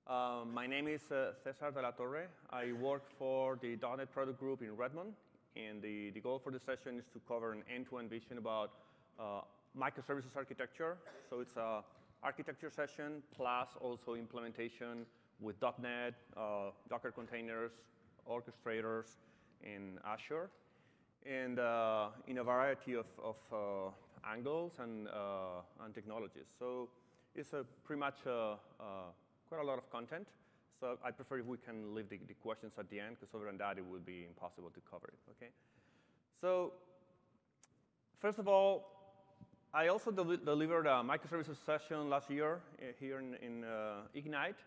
My name is Cesar de la Torre. I work for the .NET product group in Redmond, and the goal for this session is to cover an end-to-end vision about microservices architecture. So it's a architecture session plus also implementation with .NET, Docker containers, orchestrators in Azure, and in a variety of angles and technologies. So it's pretty much quite a lot of content. So I prefer if we can leave the questions at the end, because other than that, it would be impossible to cover it. Okay. So first of all, I also delivered a microservices session last year here in Ignite.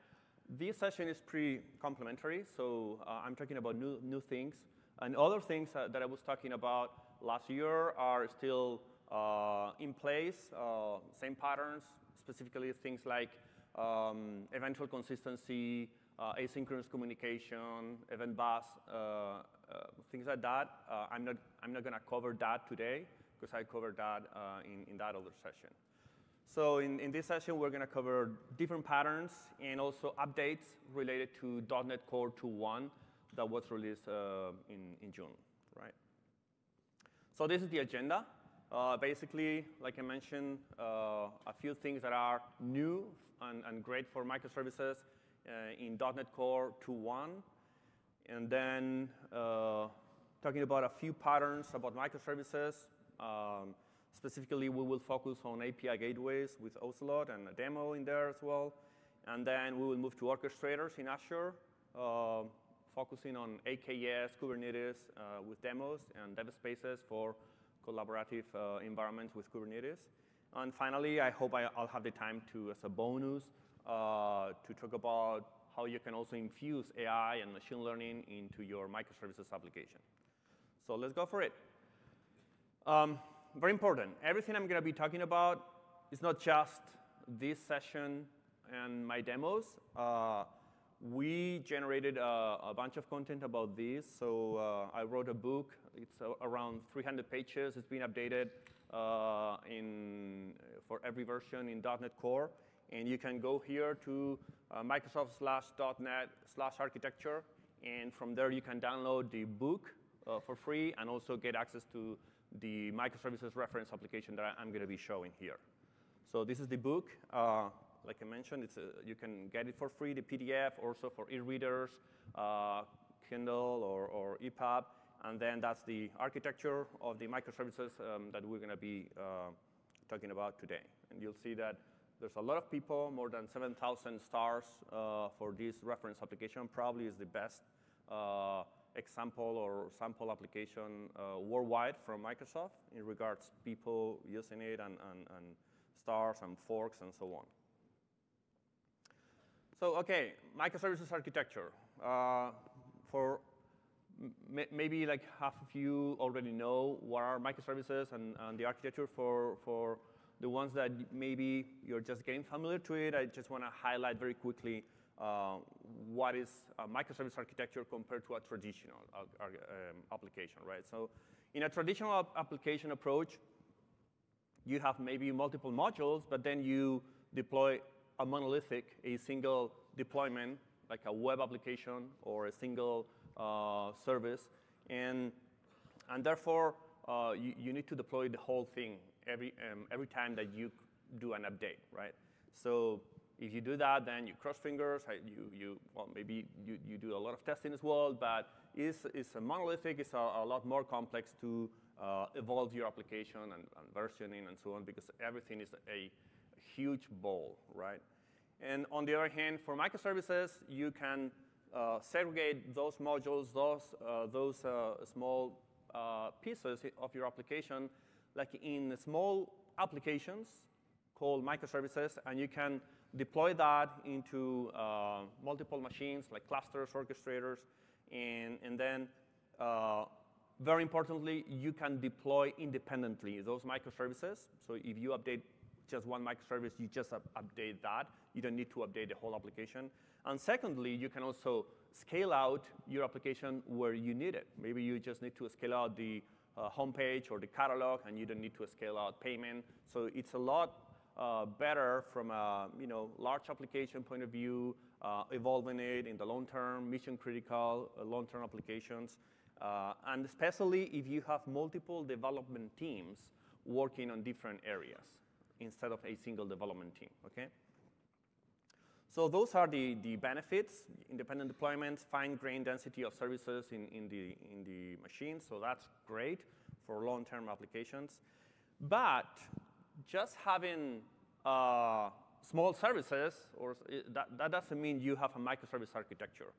This session is pretty complimentary, so I'm talking about new things. And other things that I was talking about last year are still in place, same patterns, specifically things like eventual consistency, asynchronous communication, event bus, things like that. I'm not going to cover that today, because I covered that in that other session. So in this session, we're going to cover different patterns and also updates related to .NET Core 2.1 that was released in June, right? So this is the agenda. Basically, like I mentioned, a few things that are new and great for microservices in .NET Core 2.1. And then talking about a few patterns about microservices. Specifically, we will focus on API gateways with Ocelot and a demo in there as well. And then we will move to orchestrators in Azure, focusing on AKS, Kubernetes with demos, and dev spaces for collaborative environments with Kubernetes. And finally, I hope I'll have the time to, as a bonus, to talk about how you can also infuse AI and machine learning into your microservices application. So let's go for it. Very important. Everything I'm going to be talking about is not just this session and my demos. We generated a bunch of content about this. So I wrote a book. It's around 300 pages. It's been updated for every version in .NET Core. And you can go here to Microsoft/.NET/architecture. And from there, you can download the book for free and also get access to the microservices reference application that I'm going to be showing here. So this is the book. Like I mentioned, you can get it for free, the PDF, also for e-readers, Kindle or EPUB. And then that's the architecture of the microservices that we're going to be talking about today. And you'll see that there's a lot of people, more than 7,000 stars for this reference application. Probably is the best example or sample application worldwide from Microsoft in regards to people using it and stars and forks and so on. So, OK, microservices architecture. For maybe like half of you already know what are microservices and the architecture. For the ones that maybe you're just getting familiar to it, I just want to highlight very quickly what is a microservice architecture compared to a traditional application, right? So in a traditional application approach, you have maybe multiple modules, but then you deploy a monolithic, a single deployment, like a web application or a single service. And therefore, you need to deploy the whole thing every time that you do an update, right? So if you do that, then you cross fingers. Well, maybe you do a lot of testing as well, but it's a monolithic. It's a lot more complex to evolve your application and versioning and so on, because everything is a huge ball, right? And on the other hand, for microservices, you can segregate those modules, those small pieces of your application, like in small applications called microservices, and you can deploy that into multiple machines, like clusters, orchestrators, and then, very importantly, you can deploy independently those microservices. So if you update just one microservice, you just update that. You don't need to update the whole application. And secondly, you can also scale out your application where you need it. Maybe you just need to scale out the homepage or the catalog, and you don't need to scale out payment. So it's a lot better from a large application point of view, evolving it in the long term, mission critical, long-term applications, and especially if you have multiple development teams working on different areas instead of a single development team, okay? So those are the benefits: independent deployments, fine-grained density of services in the machine. So that's great for long-term applications. But just having small services, or that doesn't mean you have a microservice architecture.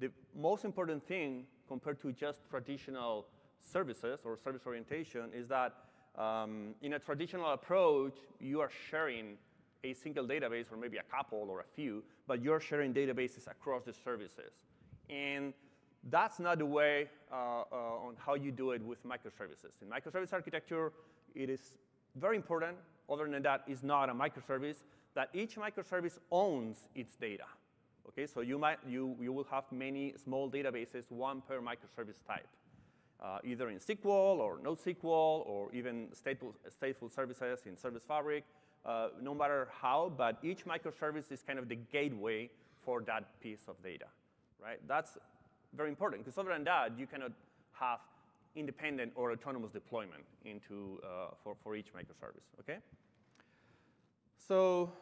The most important thing compared to just traditional services or service orientation is that in a traditional approach, you are sharing a single database, or maybe a couple or a few, but you're sharing databases across the services. And that's not the way on how you do it with microservices. In microservice architecture, it is very important, other than that, it's not a microservice, that each microservice owns its data. Okay, so you will have many small databases, one per microservice type, either in SQL or NoSQL, or even stateful services in Service Fabric. No matter how, but each microservice is kind of the gateway for that piece of data, right? That's very important, because other than that, you cannot have independent or autonomous deployment into for each microservice, okay? So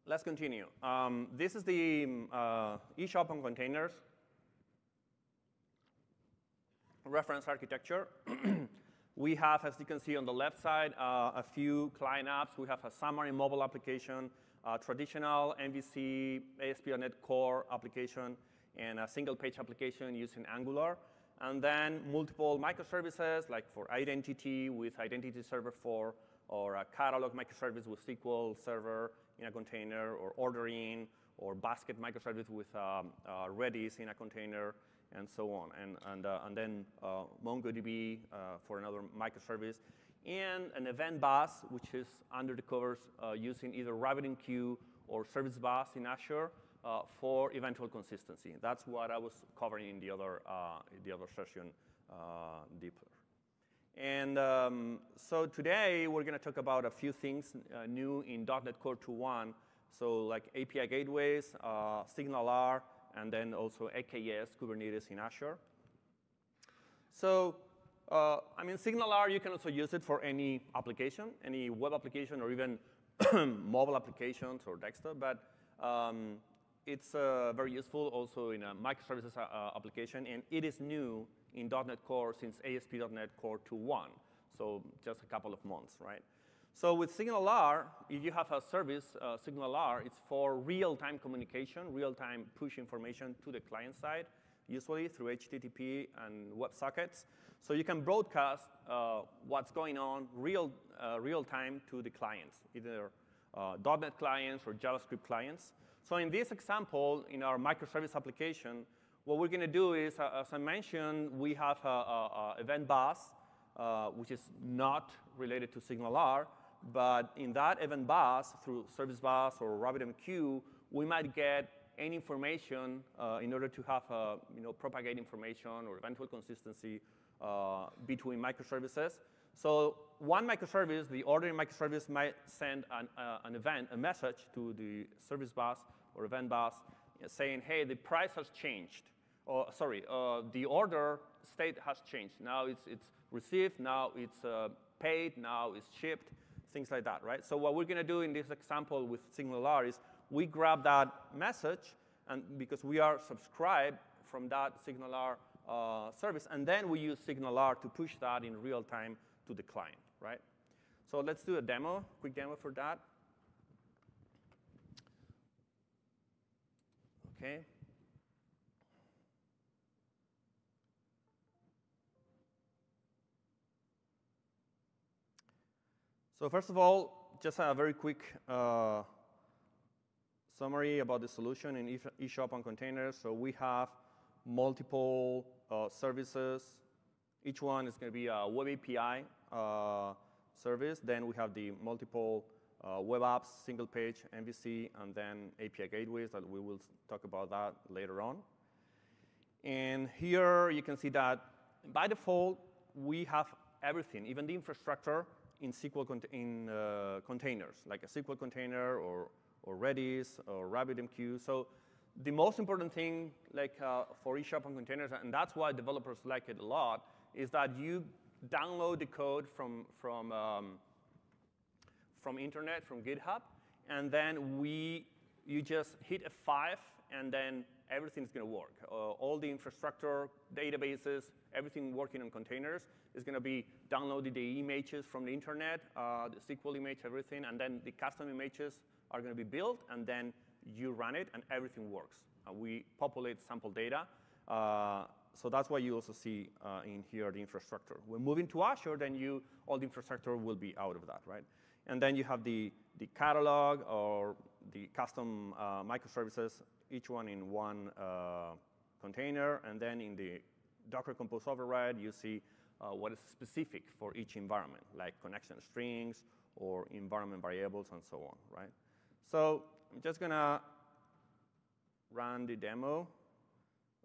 let's continue. This is the eShop on containers reference architecture. We have, as you can see on the left side, a few client apps. We have a summary mobile application, a traditional MVC ASP.NET Core application, and a single-page application using Angular. And then multiple microservices, like for identity with Identity Server 4, or a catalog microservice with SQL Server in a container, or ordering, or basket microservice with Redis in a container, and so on, and then MongoDB for another microservice, and an event bus, which is under the covers using either RabbitMQ or Service Bus in Azure for eventual consistency. That's what I was covering in the other session deeper. And so today we're going to talk about a few things new in .NET Core 2.1. So like API gateways, SignalR, and then also AKS, Kubernetes in Azure. So, I mean, SignalR, you can also use it for any application, any web application, or even mobile applications or desktop. But it's very useful also in a microservices application. And it is new in .NET Core since ASP.NET Core 2.1, so just a couple of months, right? So with SignalR, if you have a service, SignalR, it's for real-time communication, real-time push information to the client side, usually through HTTP and WebSockets. So you can broadcast what's going on real-time to the clients, either .NET clients or JavaScript clients. So in this example, in our microservice application, what we're going to do is, as I mentioned, we have an event bus, which is not related to SignalR. But in that event bus, through Service Bus or RabbitMQ, we might get any information in order to have propagate information or eventual consistency between microservices. So one microservice, the ordering microservice, might send a message to the Service Bus or event bus saying, hey, the price has changed. Or sorry, the order state has changed. Now it's received, now it's paid, now it's shipped. Things like that, right? So what we're going to do in this example with SignalR is we grab that message, and because we are subscribed from that SignalR service, and then we use SignalR to push that in real time to the client, right? So let's do a demo, quick demo for that. Okay. So first of all, just a very quick summary about the solution in eShop on containers. So we have multiple services. Each one is going to be a web API service. Then we have the multiple web apps, single page, MVC, and then API gateways that we will talk about that later on. And here you can see that by default, we have everything, even the infrastructure, in SQL containers, like a SQL container or or Redis, or RabbitMQ. So the most important thing, like for eShop and containers, and that's why developers like it a lot, is that you download the code from internet, from GitHub, and then you just hit F5, and then everything's going to work. All the infrastructure, databases, everything working on containers is going to be downloading the images from the internet, the SQL image, everything, and then the custom images are going to be built, and then you run it, and everything works. We populate sample data. So that's why you also see in here the infrastructure. When moving to Azure, then all the infrastructure will be out of that, right? And then you have the catalog or the custom microservices, each one in one container. And then in the Docker Compose override, you see what is specific for each environment, like connection strings or environment variables and so on, right? So I'm just going to run the demo.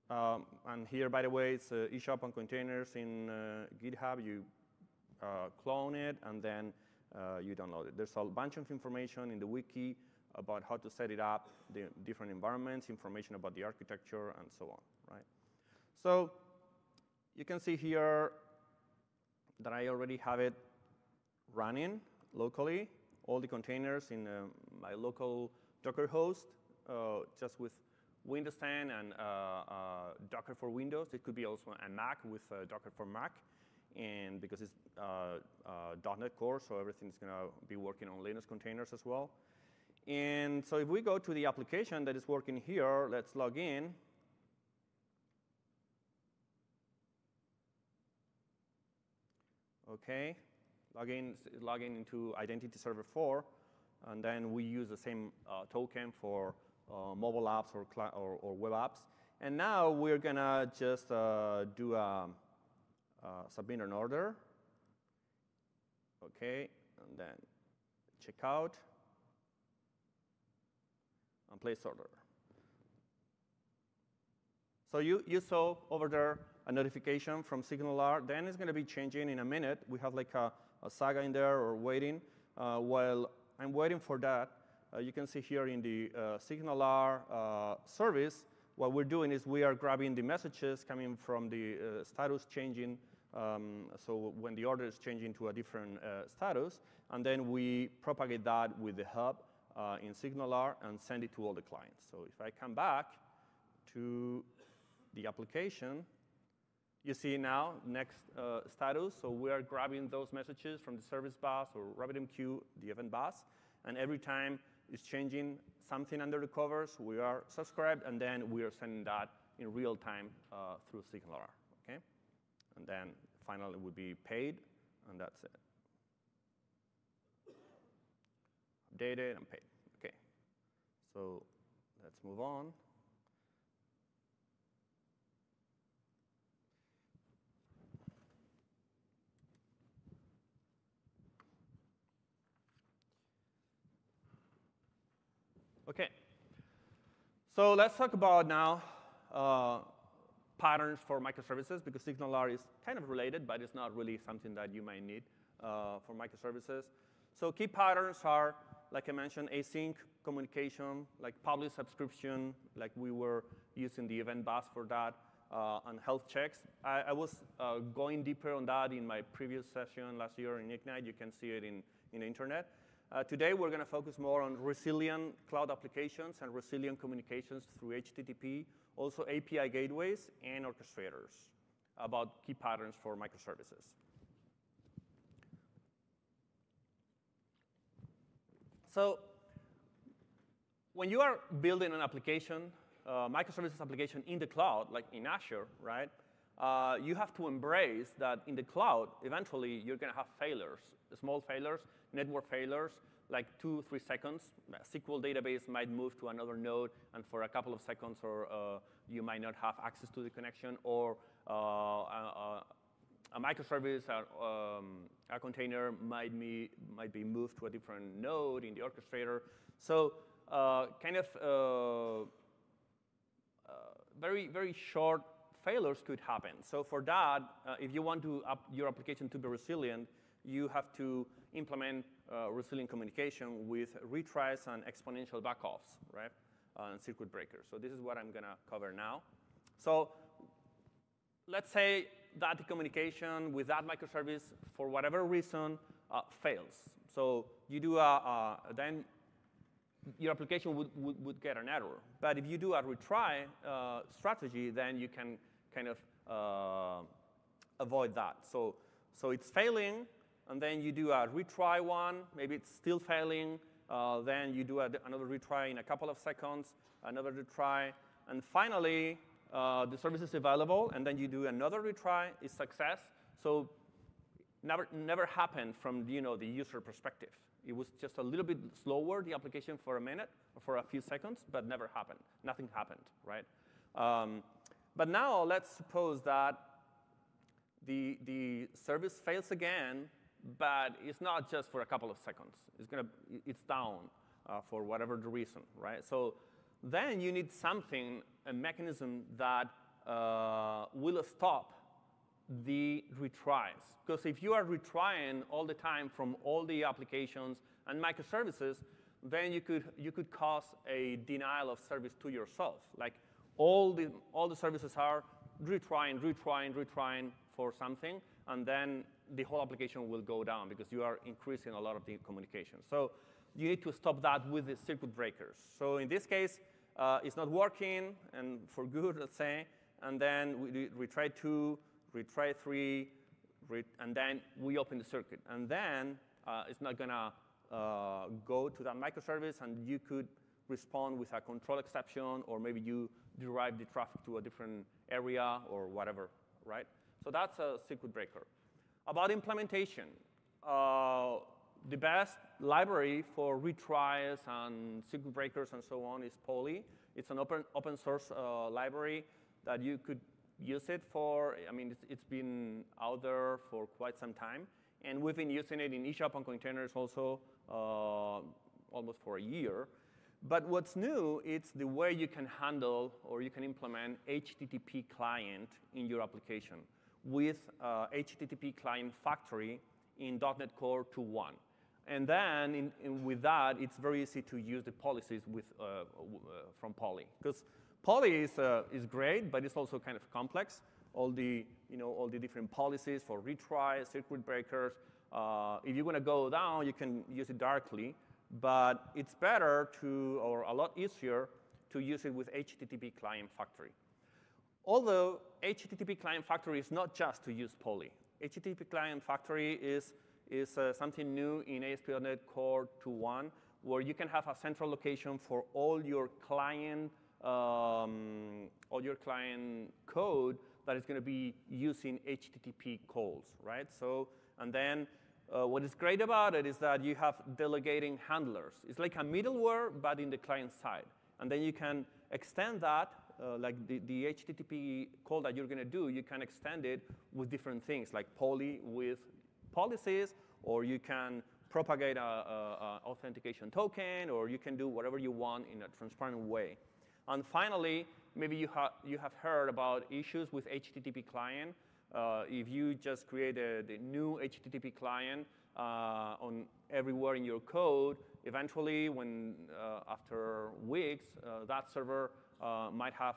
And here, by the way, it's eShop and containers in GitHub. You clone it, and then you download it. There's a bunch of information in the wiki about how to set it up, the different environments, information about the architecture, and so on, right? So you can see here that I already have it running locally, all the containers in my local Docker host, just with Windows 10 and Docker for Windows. It could be also a Mac with Docker for Mac. And because it's .NET Core, so everything's going to be working on Linux containers as well. And so if we go to the application that is working here, let's log in. OK, login into Identity Server 4. And then we use the same token for mobile apps or web apps. And now we're going to just do a submit an order. OK, and then check out and place order. So you saw over there a notification from SignalR. Then it's going to be changing in a minute. We have like a saga in there or waiting. While I'm waiting for that, you can see here in the SignalR service, what we're doing is we are grabbing the messages coming from the status changing. So when the order is changing to a different status, and then we propagate that with the hub in SignalR and send it to all the clients. So if I come back to the application, you see now next status. So we are grabbing those messages from the service bus or RabbitMQ, the event bus, and every time it's changing something under the covers, we are subscribed, and then we are sending that in real time through SignalR. Okay, and then finally it would be paid, and that's it. Updated and paid. Okay, so let's move on. Okay, so let's talk about now patterns for microservices, because SignalR is kind of related, but it's not really something that you might need for microservices. So key patterns are, like I mentioned, async communication, like public subscription, like we were using the event bus for that, and health checks. I was going deeper on that in my previous session last year in Ignite. You can see it in the internet. Today, we're going to focus more on resilient cloud applications and resilient communications through HTTP, also API gateways and orchestrators, about key patterns for microservices. So when you are building an application, microservices application in the cloud, like in Azure, right, you have to embrace that in the cloud, eventually, you're going to have failures, small failures, network failures, like 2-3 seconds. A SQL database might move to another node, and for a couple of seconds, or you might not have access to the connection, or a microservice, a container might be moved to a different node in the orchestrator. So kind of very, very short failures could happen. So for that, if you want your application to be resilient, you have to implement resilient communication with retries and exponential backoffs, right? And circuit breakers. So this is what I'm going to cover now. So let's say that the communication with that microservice, for whatever reason, fails. So you do then your application would get an error. But if you do a retry strategy, then you can kind of avoid that. So it's failing, and then you do a retry one. Maybe it's still failing. Then you do another retry in a couple of seconds, another retry. And finally, the service is available, and then you do another retry. It's success. So never happened from the user perspective. It was just a little bit slower, the application, for a minute or for a few seconds, but never happened. Nothing happened, right? But now let's suppose that the service fails again, but it's not just for a couple of seconds. It's down for whatever the reason, right? So then you need something, a mechanism that will stop the retries. Because if you are retrying all the time from all the applications and microservices, then you could cause a denial of service to yourself. Like all the services are retrying for something, and then the whole application will go down because you are increasing a lot of the communication. So you need to stop that with the circuit breakers. So in this case, it's not working, and for good, let's say, and then we retry 2, retry 3, and then we open the circuit. And then it's not going to go to that microservice, and you could respond with a control exception, or maybe you derive the traffic to a different area or whatever, right? So that's a circuit breaker. About implementation, the best library for retries and circuit breakers and so on is Poly. It's an open source library that you could use it for. I mean, it's been out there for quite some time. And we've been using it in eShop and containers also almost for a year. But what's new, it's the way you can handle or you can implement HTTP client in your application with HTTP client factory in .NET Core 2.1. And then with that, it's very easy to use the policies from Poly. Because Poly is great, but it's also kind of complex. All the different policies for retry, circuit breakers. If you want to go down, you can use it directly. But it's better or a lot easier to use it with HTTP client factory. Although HTTP client factory is not just to use Poly. HTTP client factory is something new in ASP.NET Core 2.1, where you can have a central location for all your client code that is going to be using HTTP calls, right? So, and then what is great about it is that you have delegating handlers. It's like a middleware, but in the client side. And then you can extend that, like the HTTP call that you're going to do, you can extend it with different things, like Poly with policies, or you can propagate a authentication token, or you can do whatever you want in a transparent way. And finally, maybe you have heard about issues with HTTP client. If you just create a new HTTP client on everywhere in your code, eventually, when after weeks, that server might have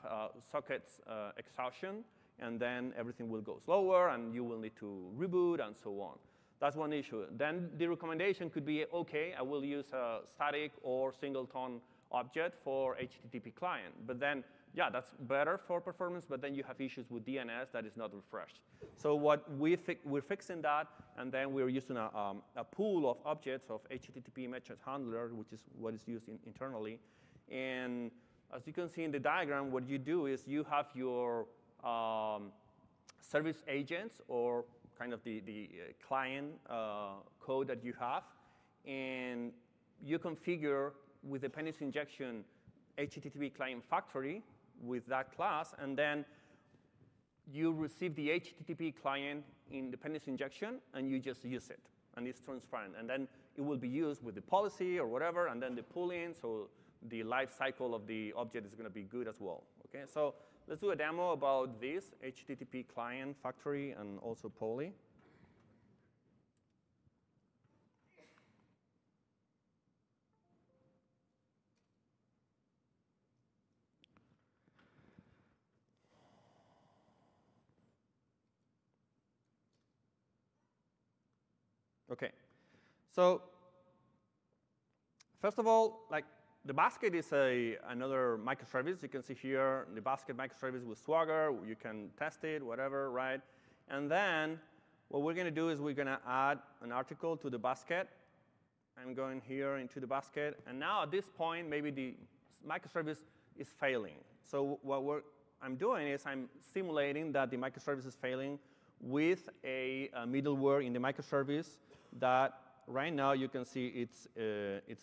sockets exhaustion, and then everything will go slower, and you will need to reboot, and so on. That's one issue. Then the recommendation could be, OK, I will use a static or singleton object for HTTP client. But then, yeah, that's better for performance, but then you have issues with DNS that is not refreshed. So what we're fixing that, and then we're using a pool of objects of HTTP message handler, which is what is used internally. And as you can see in the diagram, what you do is you have your service agents, or kind of the client code that you have, and you configure with dependency injection HTTP client factory with that class, and then you receive the HTTP client in dependency injection, and you just use it, and it's transparent. And then it will be used with the policy or whatever, and then the pooling, so the life cycle of the object is going to be good as well. Okay, so let's do a demo about this HTTP client factory and also Poly. Okay, so first of all, like the basket is another microservice. You can see here the basket microservice with Swagger. You can test it, whatever, right? And then what we're going to do is we're going to add an article to the basket. I'm going here into the basket. And now at this point, maybe the microservice is failing. So what I'm doing is I'm simulating that the microservice is failing with a middleware in the microservice that right now you can see it's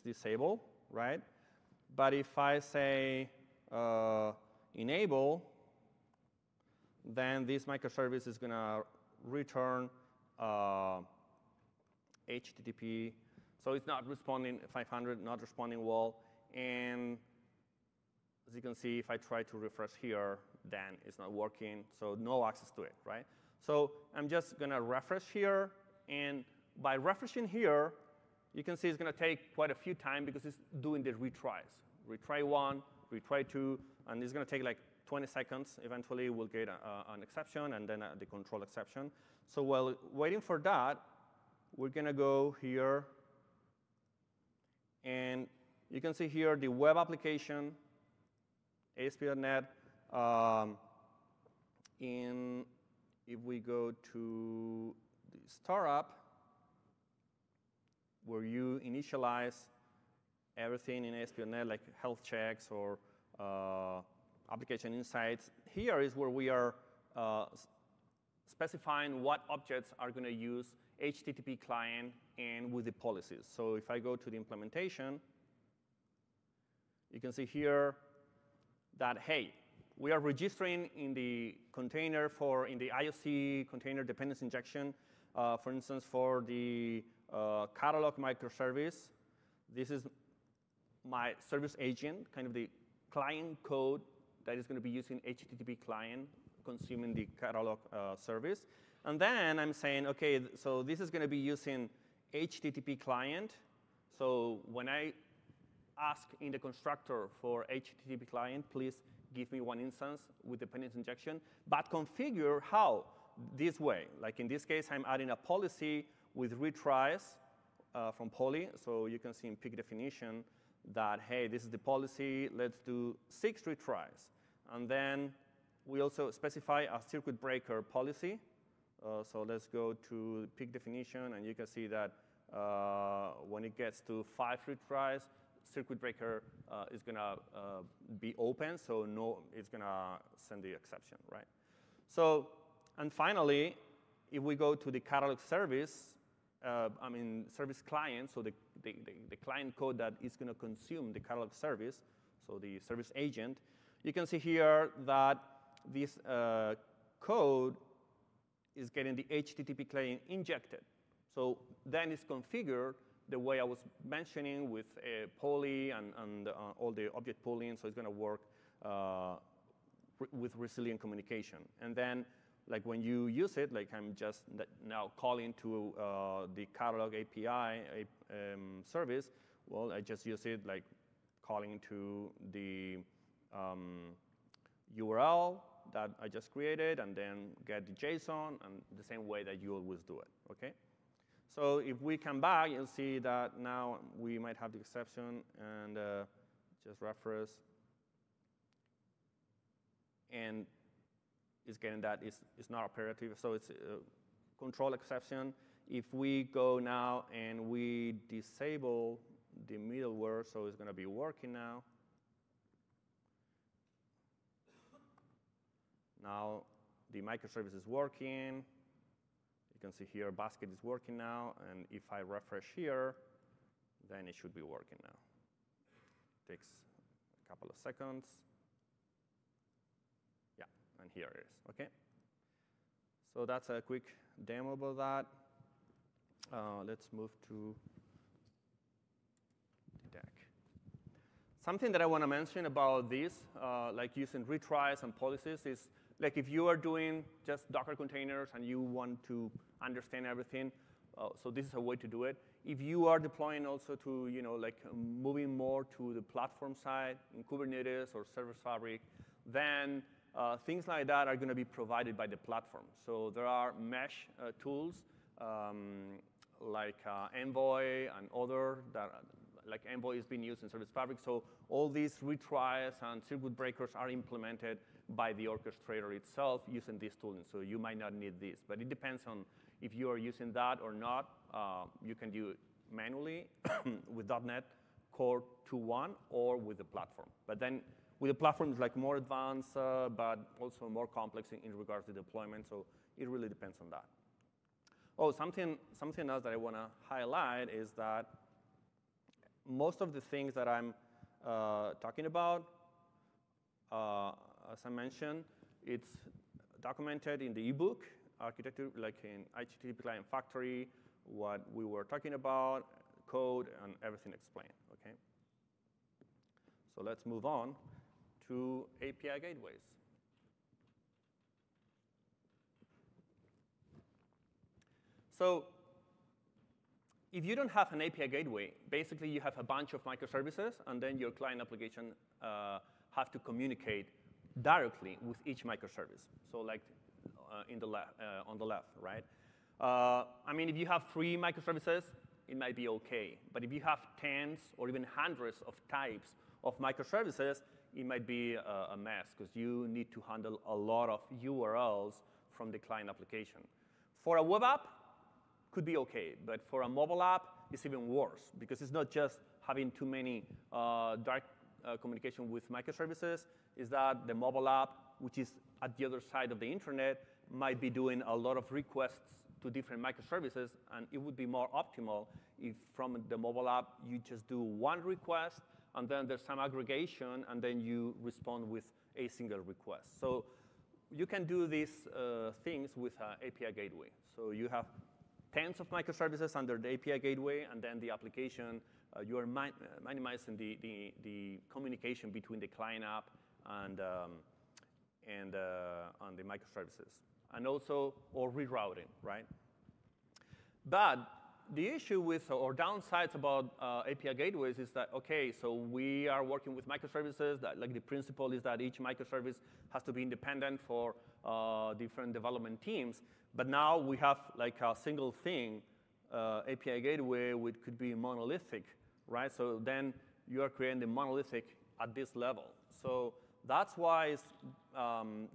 disabled, right? But if I say enable, then this microservice is going to return HTTP. So it's not responding 500, not responding well. And as you can see, if I try to refresh here, then it's not working. So no access to it, right? So I'm just going to refresh here. And by refreshing here, you can see it's going to take quite a few time because it's doing the retries. Retry 1, retry 2, and it's going to take like 20 seconds. Eventually, we'll get an exception and then the control exception. So while waiting for that, we're going to go here. And you can see here the web application, ASP.NET. If we go to the startup, where you initialize everything in ASP.NET, like health checks or application insights, here is where we are specifying what objects are going to use HTTP client and with the policies. So if I go to the implementation, you can see here that, hey, we are registering in the container in the IOC container dependency injection, for instance, for the catalog microservice. This is my service agent, kind of the client code that is going to be using HTTP client, consuming the catalog service. And then I'm saying, OK, so this is going to be using HTTP client. So when I ask in the constructor for HTTP client, please give me one instance with dependency injection, but configure how? This way. Like in this case, I'm adding a policy with retries from poly. So you can see in peak definition that, hey, this is the policy. Let's do 6 retries. And then we also specify a circuit breaker policy. So let's go to peak definition, and you can see that when it gets to 5 retries, circuit breaker is going to be open, so no, it's going to send the exception, right? So, and finally, if we go to the catalog service, service client, so the client code that is going to consume the catalog service, so the service agent, you can see here that this code is getting the HTTP client injected. So then it's configured the way I was mentioning with poly and all the object pooling, so it's going to work with resilient communication. And then, like when you use it, like I'm just now calling to the catalog API service, well, I just use it like calling to the URL that I just created, and then get the JSON, and the same way that you always do it, okay? So if we come back, you'll see that now we might have the exception, and just refresh. And it's getting that it's not operative, so it's a control exception. If we go now and we disable the middleware, so it's going to be working now. Now the microservice is working. You can see here basket is working now, and if I refresh here, then it should be working now. Takes a couple of seconds. Yeah, and here it is, okay? So that's a quick demo about that. Let's move to the deck. Something that I want to mention about this, like using retries and policies, is like if you are doing just Docker containers and you want to understand everything, so this is a way to do it. If you are deploying also to, like moving more to the platform side in Kubernetes or Service Fabric, then things like that are going to be provided by the platform. So there are mesh tools like Envoy and other that, like Envoy is being used in Service Fabric. So all these retries and circuit breakers are implemented by the orchestrator itself using this tooling. So you might not need this, but it depends on if you are using that or not. You can do it manually with .NET Core 2.1 or with the platform. But then with the platform, it's like more advanced, but also more complex in regards to deployment. So it really depends on that. Oh, something else that I want to highlight is that most of the things that I'm talking about, as I mentioned, it's documented in the ebook, architecture, like in HTTP Client Factory, what we were talking about, code, and everything explained, okay? So let's move on to API gateways. So if you don't have an API gateway, basically you have a bunch of microservices, and then your client application have to communicate directly with each microservice. So like on the left, right? I mean, if you have 3 microservices, it might be OK. But if you have tens or even hundreds of types of microservices, it might be a mess, because you need to handle a lot of URLs from the client application. For a web app, could be OK. But for a mobile app, it's even worse, because it's not just having too many direct communication with microservices. Is that the mobile app, which is at the other side of the internet, might be doing a lot of requests to different microservices, and it would be more optimal if from the mobile app you just do one request, and then there's some aggregation, and then you respond with a single request. So you can do these things with an API gateway. So you have tens of microservices under the API gateway, and then the application, you are minimizing the communication between the client app and the microservices. And also, or rerouting, right? But the issue with, or downsides about API gateways is that, OK, so we are working with microservices. That, like, the principle is that each microservice has to be independent for different development teams. But now we have like a single thing, API gateway, which could be monolithic, right? So then you are creating the monolithic at this level. So that's why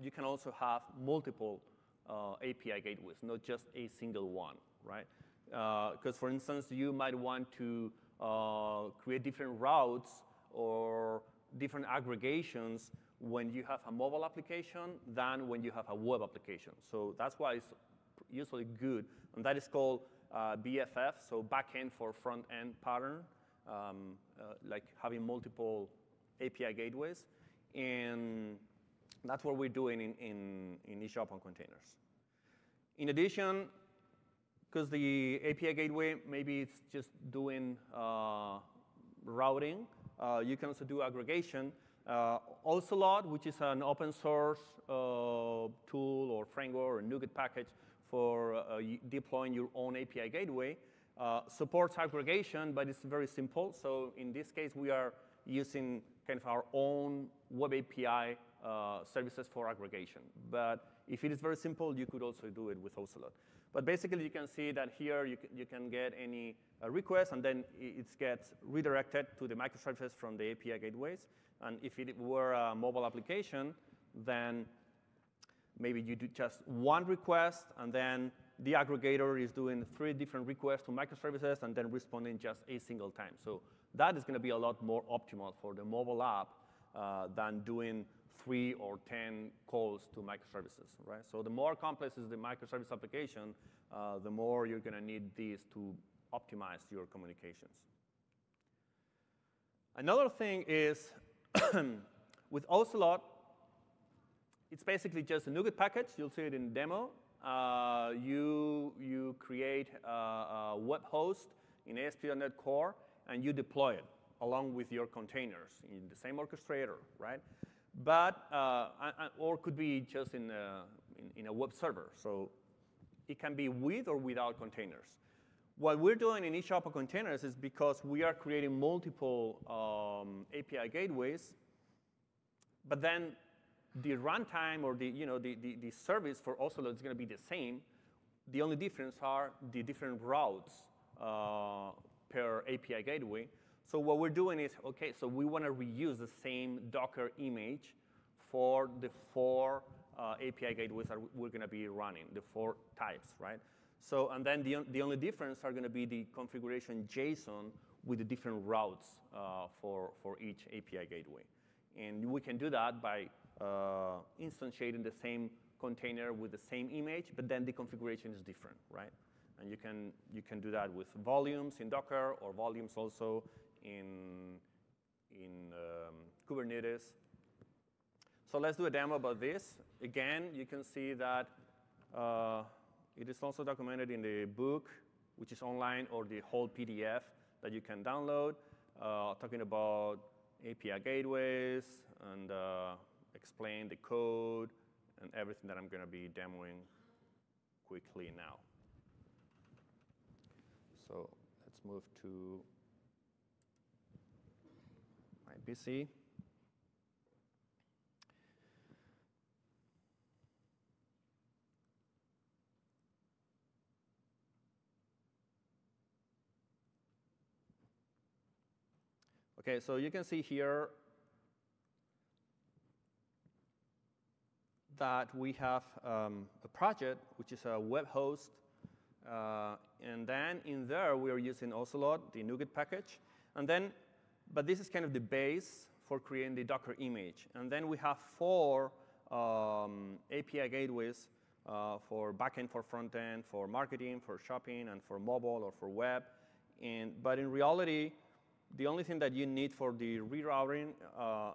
you can also have multiple API gateways, not just a single one, right? Because, for instance, you might want to create different routes or different aggregations when you have a mobile application than when you have a web application. So that's why it's usually good. And that is called BFF, so backend for front-end pattern, like having multiple API gateways. And that's what we're doing in eShop on containers. In addition, because the API gateway, maybe it's just doing routing, you can also do aggregation. Ocelot, which is an open source tool or framework or NuGet package for deploying your own API gateway, supports aggregation, but it's very simple. So in this case, we are using kind of our own web API services for aggregation. But if it is very simple, you could also do it with Ocelot. But basically, you can see that here you can get any request, and then it gets redirected to the microservices from the API gateways. And if it were a mobile application, then maybe you do just one request, and then the aggregator is doing 3 different requests to microservices and then responding just a single time. So that is going to be a lot more optimal for the mobile app than doing 3 or 10 calls to microservices, right? So the more complex is the microservice application, the more you're going to need these to optimize your communications. Another thing is, with Ocelot, it's basically just a NuGet package. You'll see it in the demo. You create a web host in ASP.NET Core, and you deploy it along with your containers in the same orchestrator, right? But, or could be just in a web server. So it can be with or without containers. What we're doing in eShop on containers is because we are creating multiple API gateways, but then the runtime or the service for Ocelot is going to be the same. The only difference are the different routes per API gateway. So what we're doing is, okay, so we want to reuse the same Docker image for the 4 API gateways that we're going to be running, the 4 types, right? So, and then the only difference are going to be the configuration JSON with the different routes for each API gateway. And we can do that by instantiating the same container with the same image, but then the configuration is different, right? And you can do that with volumes in Docker or volumes also in Kubernetes. So let's do a demo about this. Again, you can see that it is also documented in the book, which is online, or the whole PDF that you can download, talking about API gateways and explain the code and everything that I'm going to be demoing quickly now. So let's move to my PC. Okay, so you can see here that we have a project, which is a web host. And then in there, we are using Ocelot, the NuGet package. And then, but this is kind of the base for creating the Docker image. And then we have 4 API gateways for backend, for frontend, for marketing, for shopping, and for mobile or for web. But in reality, the only thing that you need for the rerouting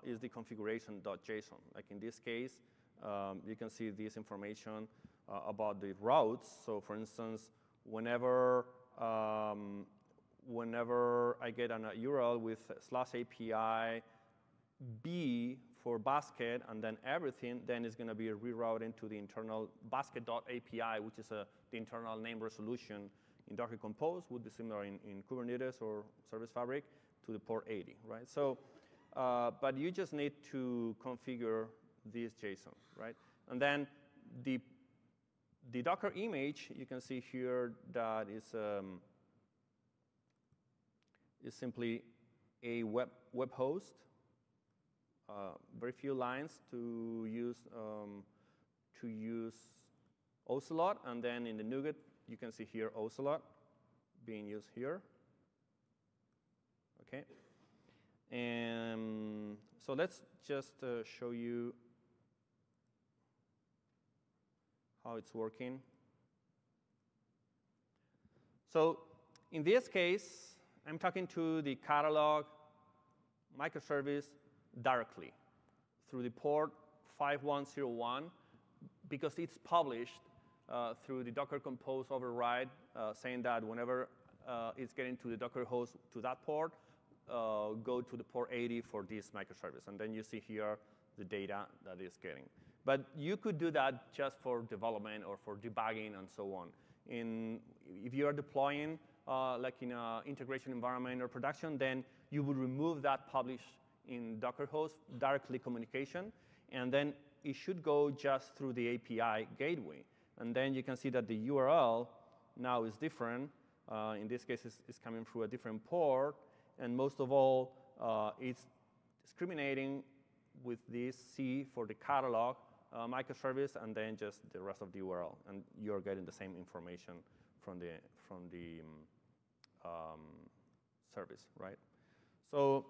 is the configuration.json. Like in this case, you can see this information about the routes. So for instance, whenever I get a URL with /API B for basket and then everything, then it's going to be rerouting to the internal basket.api, which is the internal name resolution in Docker Compose, would be similar in Kubernetes or Service Fabric, to the port 80, right? So, but you just need to configure this JSON, right? And then the Docker image, you can see here that is simply a web host, very few lines to use Ocelot, and then in the NuGet, you can see here Ocelot being used here. Okay, and so let's just show you how it's working. So in this case, I'm talking to the catalog microservice directly through the port 5101 because it's published through the Docker Compose override saying that whenever it's getting to the Docker host to that port, go to the port 80 for this microservice. And then you see here the data that it's getting. But you could do that just for development or for debugging and so on. If you are deploying like in an integration environment or production, then you would remove that publish in Docker host directly communication. And then it should go just through the API gateway. And then you can see that the URL now is different. In this case, it's coming through a different port. And most of all, it's discriminating with this C for the catalog microservice, and then just the rest of the URL. And you're getting the same information from the service, right? So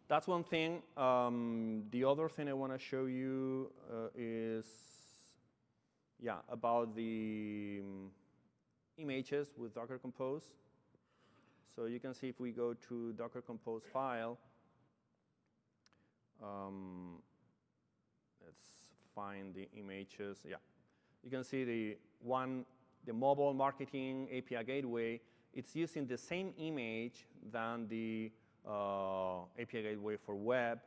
that's one thing. The other thing I want to show you is, about the images with Docker Compose. So you can see if we go to Docker Compose file, let's find the images. Yeah, you can see the mobile marketing API gateway. It's using the same image than the API gateway for web,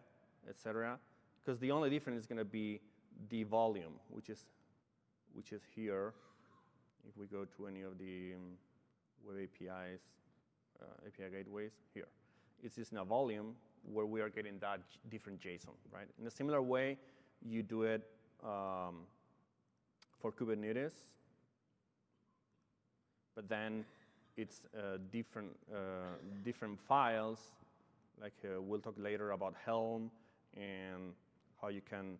etc. Because the only difference is going to be the volume, which is here. If we go to any of the web APIs, API gateways, here. It's just in a volume where we are getting that different JSON, right? In a similar way, you do it for Kubernetes, but then it's different files. Like we'll talk later about Helm and how you can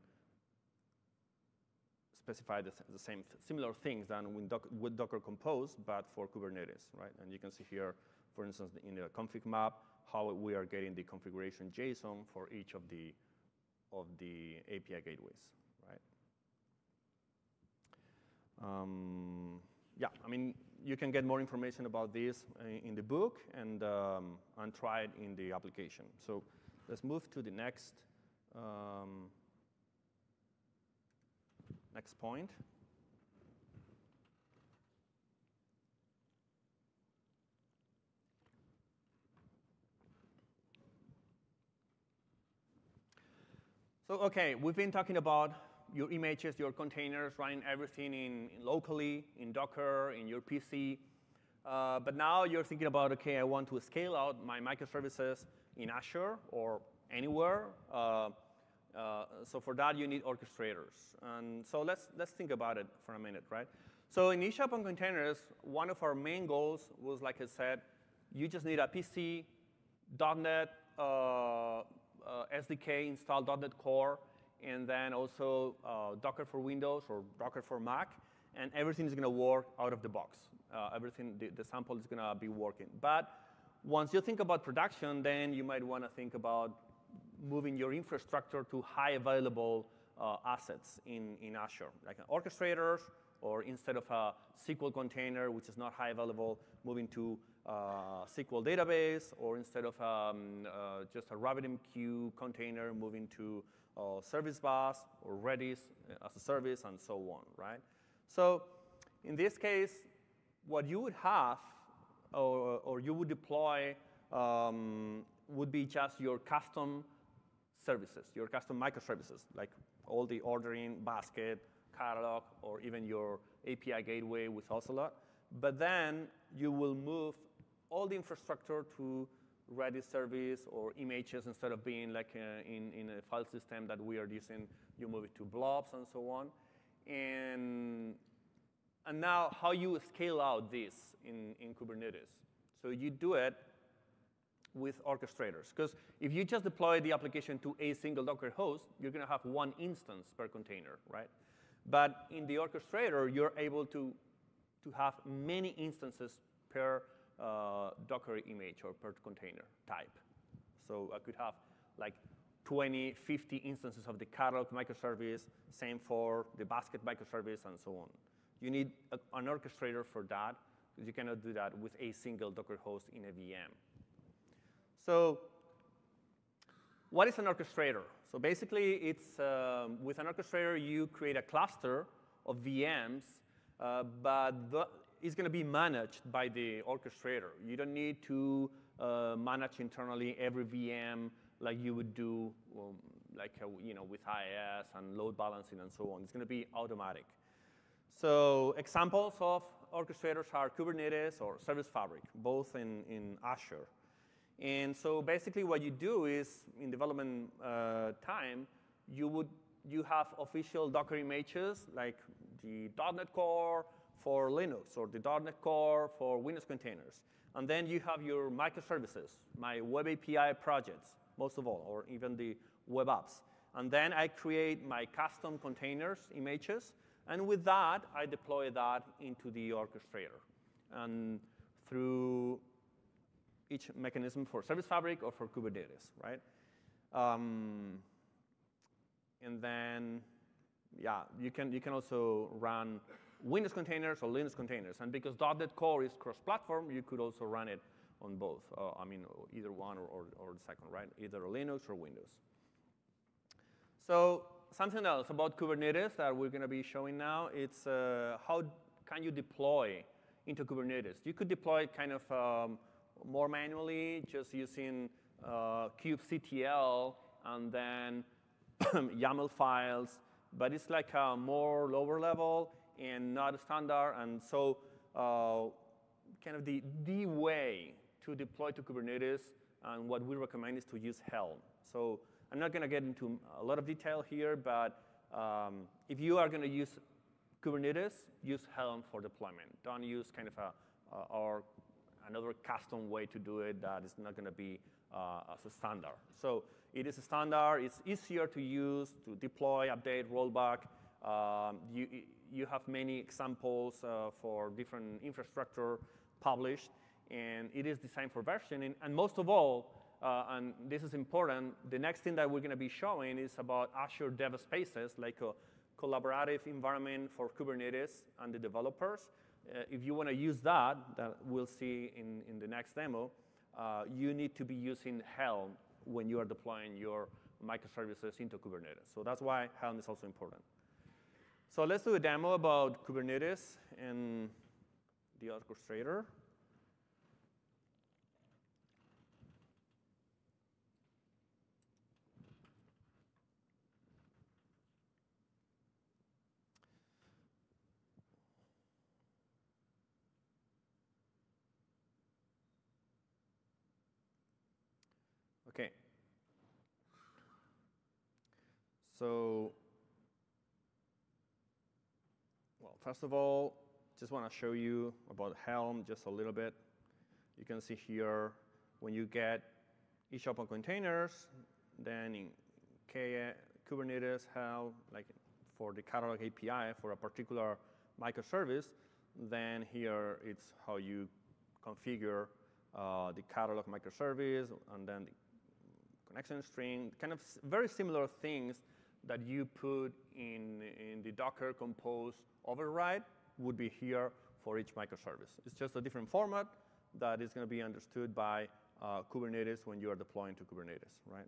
specify the similar things than with Docker Compose, but for Kubernetes, right? And you can see here, for instance, in the config map, how we are getting the configuration JSON for each of the API gateways, right? Yeah, I mean, you can get more information about this in the book and try it in the application. So let's move to the next point. So, okay, we've been talking about your images, your containers, running everything locally, in Docker, in your PC. But now you're thinking about, okay, I want to scale out my microservices in Azure or anywhere. So for that, you need orchestrators. And so let's think about it for a minute, right? So in eShop on containers, one of our main goals was, like I said, you just need a PC, .NET, SDK, install .NET Core, and then also Docker for Windows or Docker for Mac, and everything is going to work out of the box. Everything, the sample is going to be working. But once you think about production, then you might want to think about moving your infrastructure to high available assets in Azure, like orchestrators, or instead of a SQL container, which is not high available, moving to SQL database, or instead of just a RabbitMQ container, moving to Service Bus or Redis as a service, and so on, right? So in this case, what you would have or you would deploy would be just your custom services, your custom microservices, like all the ordering, basket, catalog, or even your API gateway with Ocelot. But then you will move all the infrastructure to Redis service or images. Instead of being like in a file system that we are using, you move it to blobs and so on. And now how you scale out this in Kubernetes. So you do it with orchestrators. Because if you just deploy the application to a single Docker host, you're going to have one instance per container, right? But in the orchestrator, you're able to have many instances per Docker image or per container type. So I could have like 20, 50 instances of the catalog microservice, same for the basket microservice, and so on. You need an orchestrator for that, because you cannot do that with a single Docker host in a VM. So what is an orchestrator? So basically, it's with an orchestrator, you create a cluster of VMs, but it's going to be managed by the orchestrator. You don't need to manage internally every VM like you would do, with IaaS and load balancing and so on. It's going to be automatic. So examples of orchestrators are Kubernetes or Service Fabric, both in Azure. And so basically what you do is, in development time, you have official Docker images, like the .NET Core for Linux, or the .NET Core for Windows containers. And then you have your microservices, my web API projects, most of all, or even the web apps. And then I create my custom containers, images, and with that, I deploy that into the orchestrator. And through each mechanism for Service Fabric or for Kubernetes, right? And then, yeah, you can also run Windows containers or Linux containers. And because .NET Core is cross-platform, you could also run it on both. Either one or the second, right? Either Linux or Windows. So something else about Kubernetes that we're going to be showing now, it's how can you deploy into Kubernetes. You could deploy it kind of more manually, just using kubectl and then YAML files, but it's like a more lower level and not a standard. And so kind of the way to deploy to Kubernetes, and what we recommend is to use Helm. So I'm not going to get into a lot of detail here, but if you are going to use Kubernetes, use Helm for deployment. Don't use kind of our another custom way to do it that is not going to be as a standard. So it is a standard. It's easier to use, to deploy, update, rollback. You have many examples for different infrastructure published, and it is designed for versioning. And most of all, and this is important, the next thing that we're going to be showing is about Azure Dev Spaces, like a collaborative environment for Kubernetes and the developers. If you want to use that we'll see in the next demo, you need to be using Helm when you are deploying your microservices into Kubernetes. So that's why Helm is also important. So let's do a demo about Kubernetes and the orchestrator. Okay. So, well, first of all, just want to show you about Helm just a little bit. You can see here when you get each open containers, then in Kubernetes Helm, like for the catalog API for a particular microservice, then here it's how you configure the catalog microservice, and then the connection string, kind of very similar things that you put in the Docker Compose override would be here for each microservice. It's just a different format that is going to be understood by Kubernetes when you are deploying to Kubernetes, right?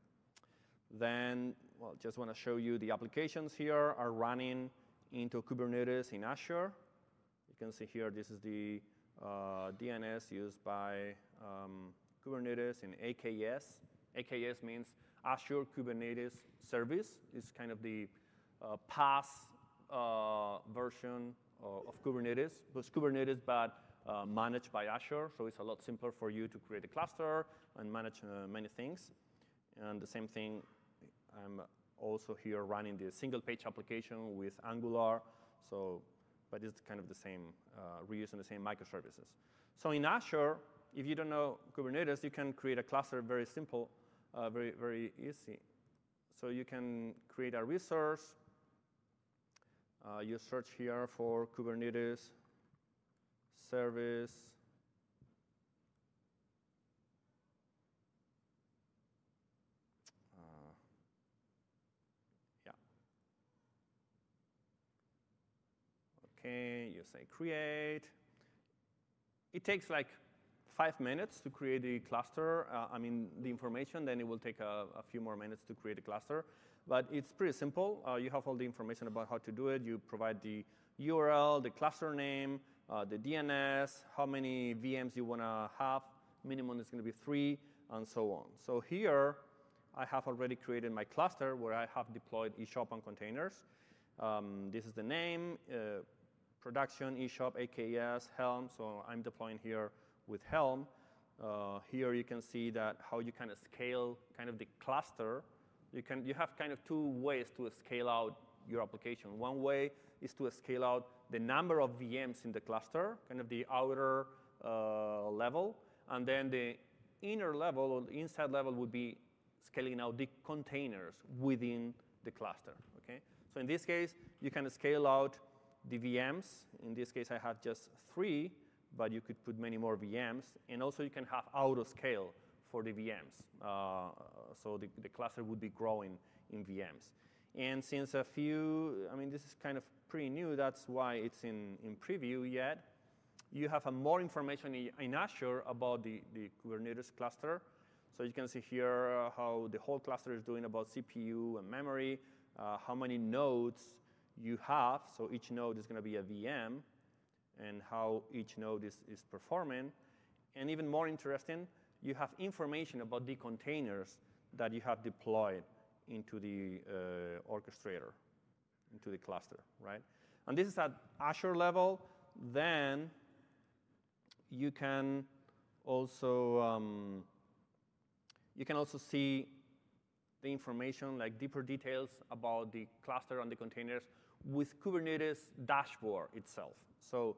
Then, well, just want to show you the applications here are running into Kubernetes in Azure. You can see here, this is the DNS used by Kubernetes in AKS. AKS means Azure Kubernetes Service. It's kind of the PaaS version of Kubernetes. It's Kubernetes, but managed by Azure, so it's a lot simpler for you to create a cluster and manage many things. And the same thing, I'm also here running the single-page application with Angular, but it's kind of the same, reusing the same microservices. So in Azure, if you don't know Kubernetes, you can create a cluster very simple, very, very easy. So you can create a resource. You search here for Kubernetes service. Yeah. OK, you say create. It takes like 5 minutes to create the cluster, the information, then it will take a few more minutes to create a cluster. But it's pretty simple. You have all the information about how to do it. You provide the URL, the cluster name, the DNS, how many VMs you want to have. Minimum is going to be 3, and so on. So here, I have already created my cluster where I have deployed eShop containers. This is the name, production, eShop, AKS, Helm. So I'm deploying here with Helm. Here you can see that how you kind of scale kind of the cluster. You have kind of 2 ways to scale out your application. One way is to scale out the number of VMs in the cluster, kind of the outer level, and then the inner level or the inside level would be scaling out the containers within the cluster. Okay? So in this case, you can scale out the VMs. In this case, I have just 3. But you could put many more VMs. And also, you can have auto-scale for the VMs. So the cluster would be growing in VMs. And since this is kind of pretty new, that's why it's in preview yet. You have more information in Azure about the Kubernetes cluster. So you can see here how the whole cluster is doing about CPU and memory, how many nodes you have. So each node is going to be a VM, and how each node is performing. And even more interesting, you have information about the containers that you have deployed into the orchestrator, into the cluster, right? And this is at Azure level. Then you can also see the information, like deeper details about the cluster and the containers with Kubernetes dashboard itself. So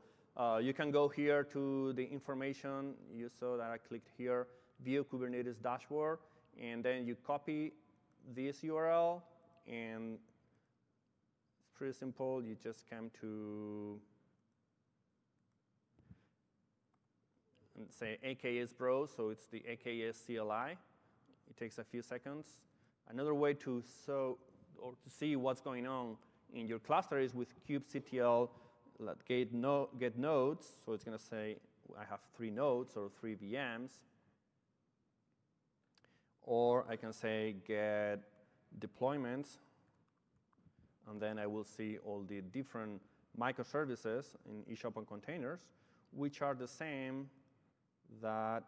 You can go here to the information. You saw that I clicked here, View Kubernetes Dashboard, and then you copy this URL, and it's pretty simple. You just come to and say AKS browse, so it's the AKS CLI. It takes a few seconds. Another way to see what's going on in your cluster is with kubectl get nodes. So it's going to say I have 3 nodes or 3 VMs. Or I can say get deployments, and then I will see all the different microservices in each open containers, which are the same that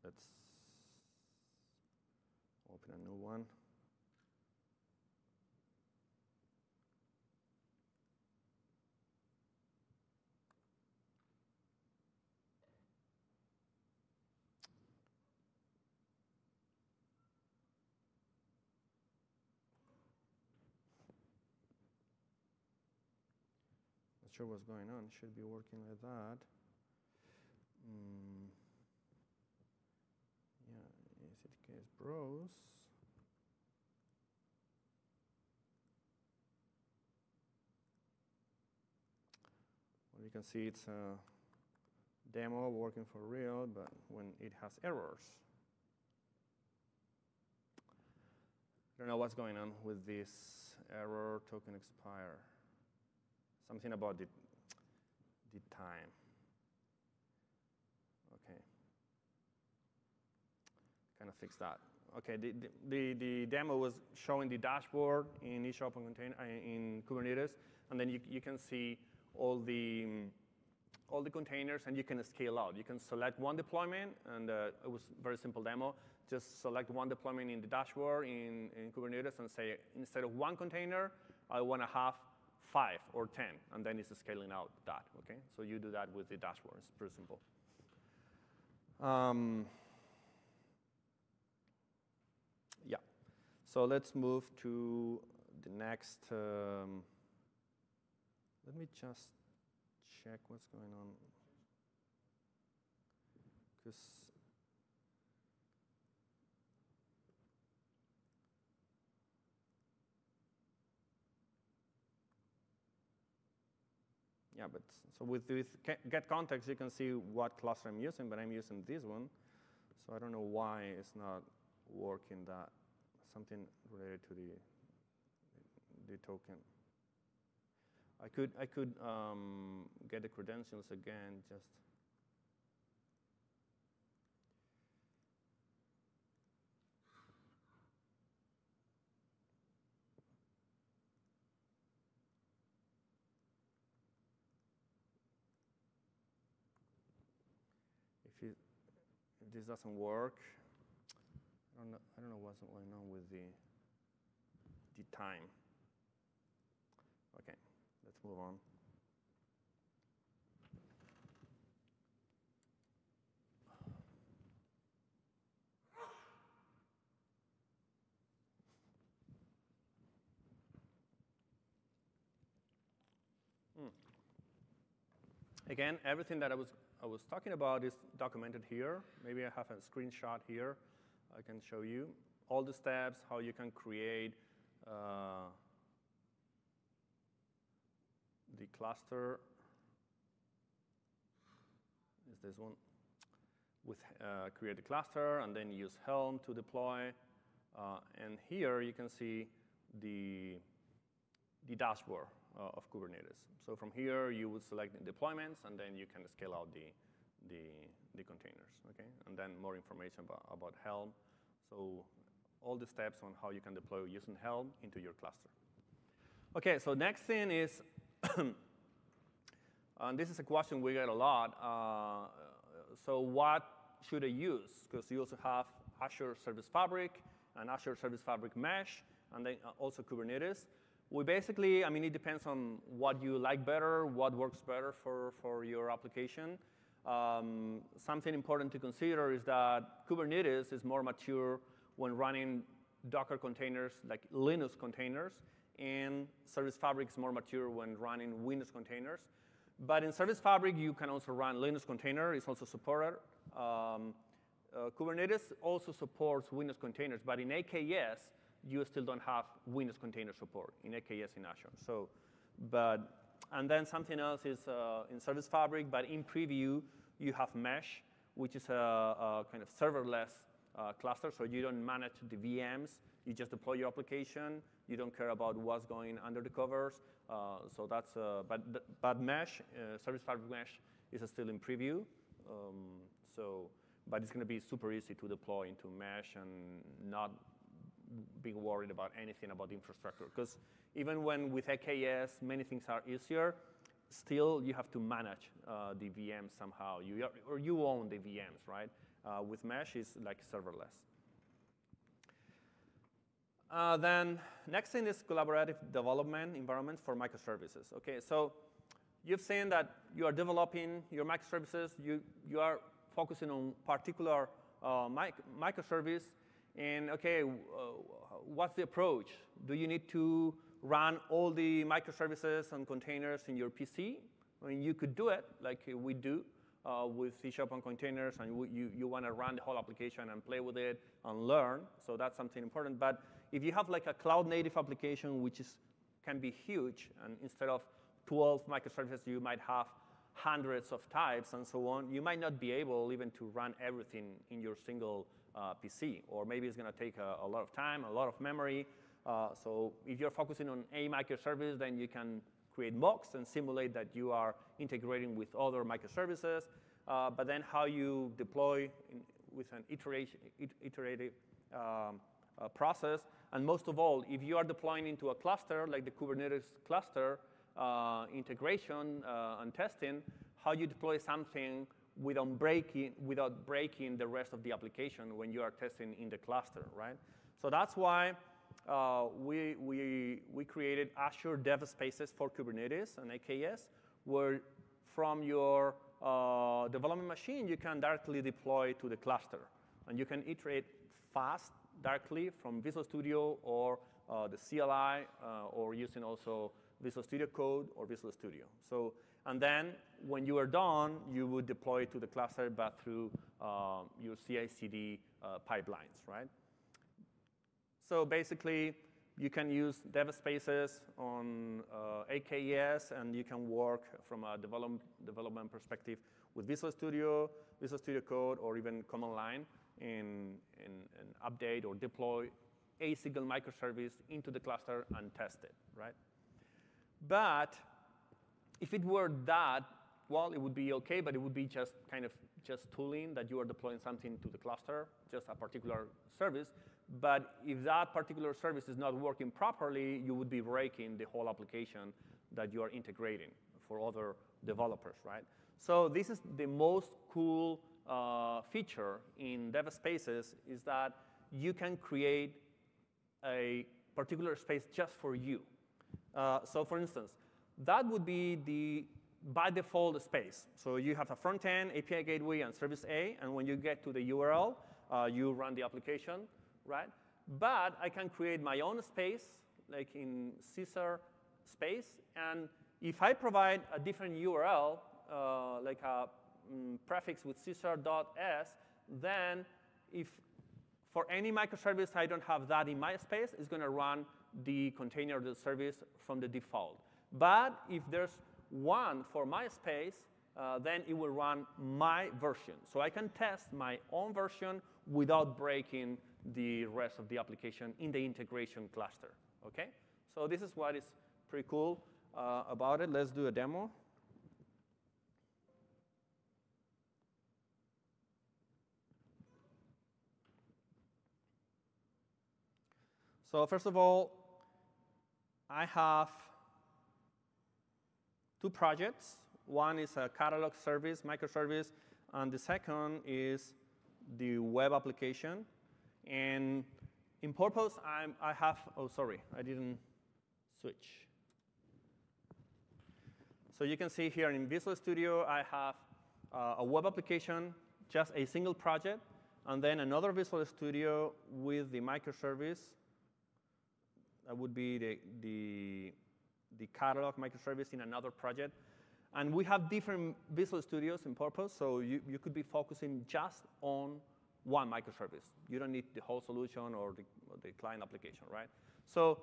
let's open a new one. Not sure what's going on. It should be working like that. Yeah, is it case browse? Well, you can see it's a demo working for real, but when it has errors. I don't know what's going on with this error token expire. Something about the time. Okay. Kind of fix that. Okay, the demo was showing the dashboard in each open container in Kubernetes, and then you can see all the containers, and you can scale out. You can select one deployment, and it was a very simple demo. Just select one deployment in the dashboard in Kubernetes and say, instead of one container, I want to have 5 or 10, and then it's scaling out that, okay? So you do that with the dashboard. It's pretty simple. Yeah. So let's move to the next. Let me just check what's going on. Because yeah, but so with get context, you can see what cluster I'm using, but I'm using this one. So I don't know why it's not working that. Something related to the token. I could get the credentials again, just. If this doesn't work, I don't know what's going on with the time. Okay, let's move on. Again, everything that I was talking about is documented here. Maybe I have a screenshot here. I can show you all the steps, how you can create the cluster. Is this one? With create the cluster, and then use Helm to deploy. And here you can see the dashboard of Kubernetes. So from here, you would select the deployments, and then you can scale out the containers, okay? And then more information about Helm. So all the steps on how you can deploy using Helm into your cluster. Okay, so next thing is, and this is a question we get a lot. So what should I use? Because you also have Azure Service Fabric and Azure Service Fabric Mesh, and then also Kubernetes. We basically, I mean, it depends on what you like better, what works better for your application. Something important to consider is that Kubernetes is more mature when running Docker containers, like Linux containers, and Service Fabric is more mature when running Windows containers. But in Service Fabric, you can also run Linux container. It's also supported. Kubernetes also supports Windows containers, but in AKS, you still don't have Windows container support in AKS in Azure. So, and then something else is in Service Fabric, but in preview, you have Mesh, which is a kind of serverless cluster, so you don't manage the VMs. You just deploy your application. You don't care about what's going under the covers. So that's, but Mesh, Service Fabric Mesh is still in preview. But it's going to be super easy to deploy into Mesh and not being worried about anything about the infrastructure. Because even when with AKS, many things are easier, still you have to manage the VMs somehow. You own the VMs, right? With Mesh, it's like serverless. Then next thing is collaborative development environments for microservices. Okay, so you've seen that you are developing your microservices. You are focusing on particular microservice. And okay, what's the approach? Do you need to run all the microservices and containers in your PC? I mean, you could do it like we do with C# on containers, and you want to run the whole application and play with it and learn. So that's something important. But if you have like a cloud-native application, which can be huge, and instead of 12 microservices, you might have hundreds of types and so on, you might not be able even to run everything in your single PC, or maybe it's going to take a lot of time, a lot of memory. So if you're focusing on a microservice, then you can create mocks and simulate that you are integrating with other microservices. But then how you deploy with an iterative process. And most of all, if you are deploying into a cluster, like the Kubernetes cluster, integration and testing, how you deploy something without breaking the rest of the application when you are testing in the cluster, right? So that's why we created Azure Dev Spaces for Kubernetes and AKS, where from your development machine, you can directly deploy to the cluster. And you can iterate fast directly from Visual Studio or the CLI, or using also Visual Studio Code or Visual Studio. So, and then when you are done, you would deploy to the cluster, but through your CI/CD pipelines, right? So basically, you can use dev spaces on AKS, and you can work from a development perspective with Visual Studio Code, or even command line, and update or deploy a single microservice into the cluster and test it, right? But if it were that, well, it would be OK, but it would be just kind of just tooling that you are deploying something to the cluster, just a particular service. But if that particular service is not working properly, you would be breaking the whole application that you are integrating for other developers, right? So this is the most cool feature in dev spaces, is that you can create a particular space just for you. So for instance, that would be the by default space. So you have a front end, API gateway, and service A. And when you get to the URL, you run the application, right? But I can create my own space, like in Caesar space. And if I provide a different URL, like a prefix with Caesar.s, then if for any microservice I don't have that in my space, it's going to run the container of the service from the default. But if there's one for my space, then it will run my version. So I can test my own version without breaking the rest of the application in the integration cluster. Okay? So this is what is pretty cool about it. Let's do a demo. So first of all, I have two projects. One is a catalog service, microservice, and the second is the web application. And in purpose, I have, oh, sorry, I didn't switch. So you can see here in Visual Studio, I have a web application, just a single project. and then another Visual Studio with the microservice. That would be the catalog microservice in another project. And we have different Visual Studios in purpose, so you could be focusing just on one microservice. You don't need the whole solution or the client application, right? So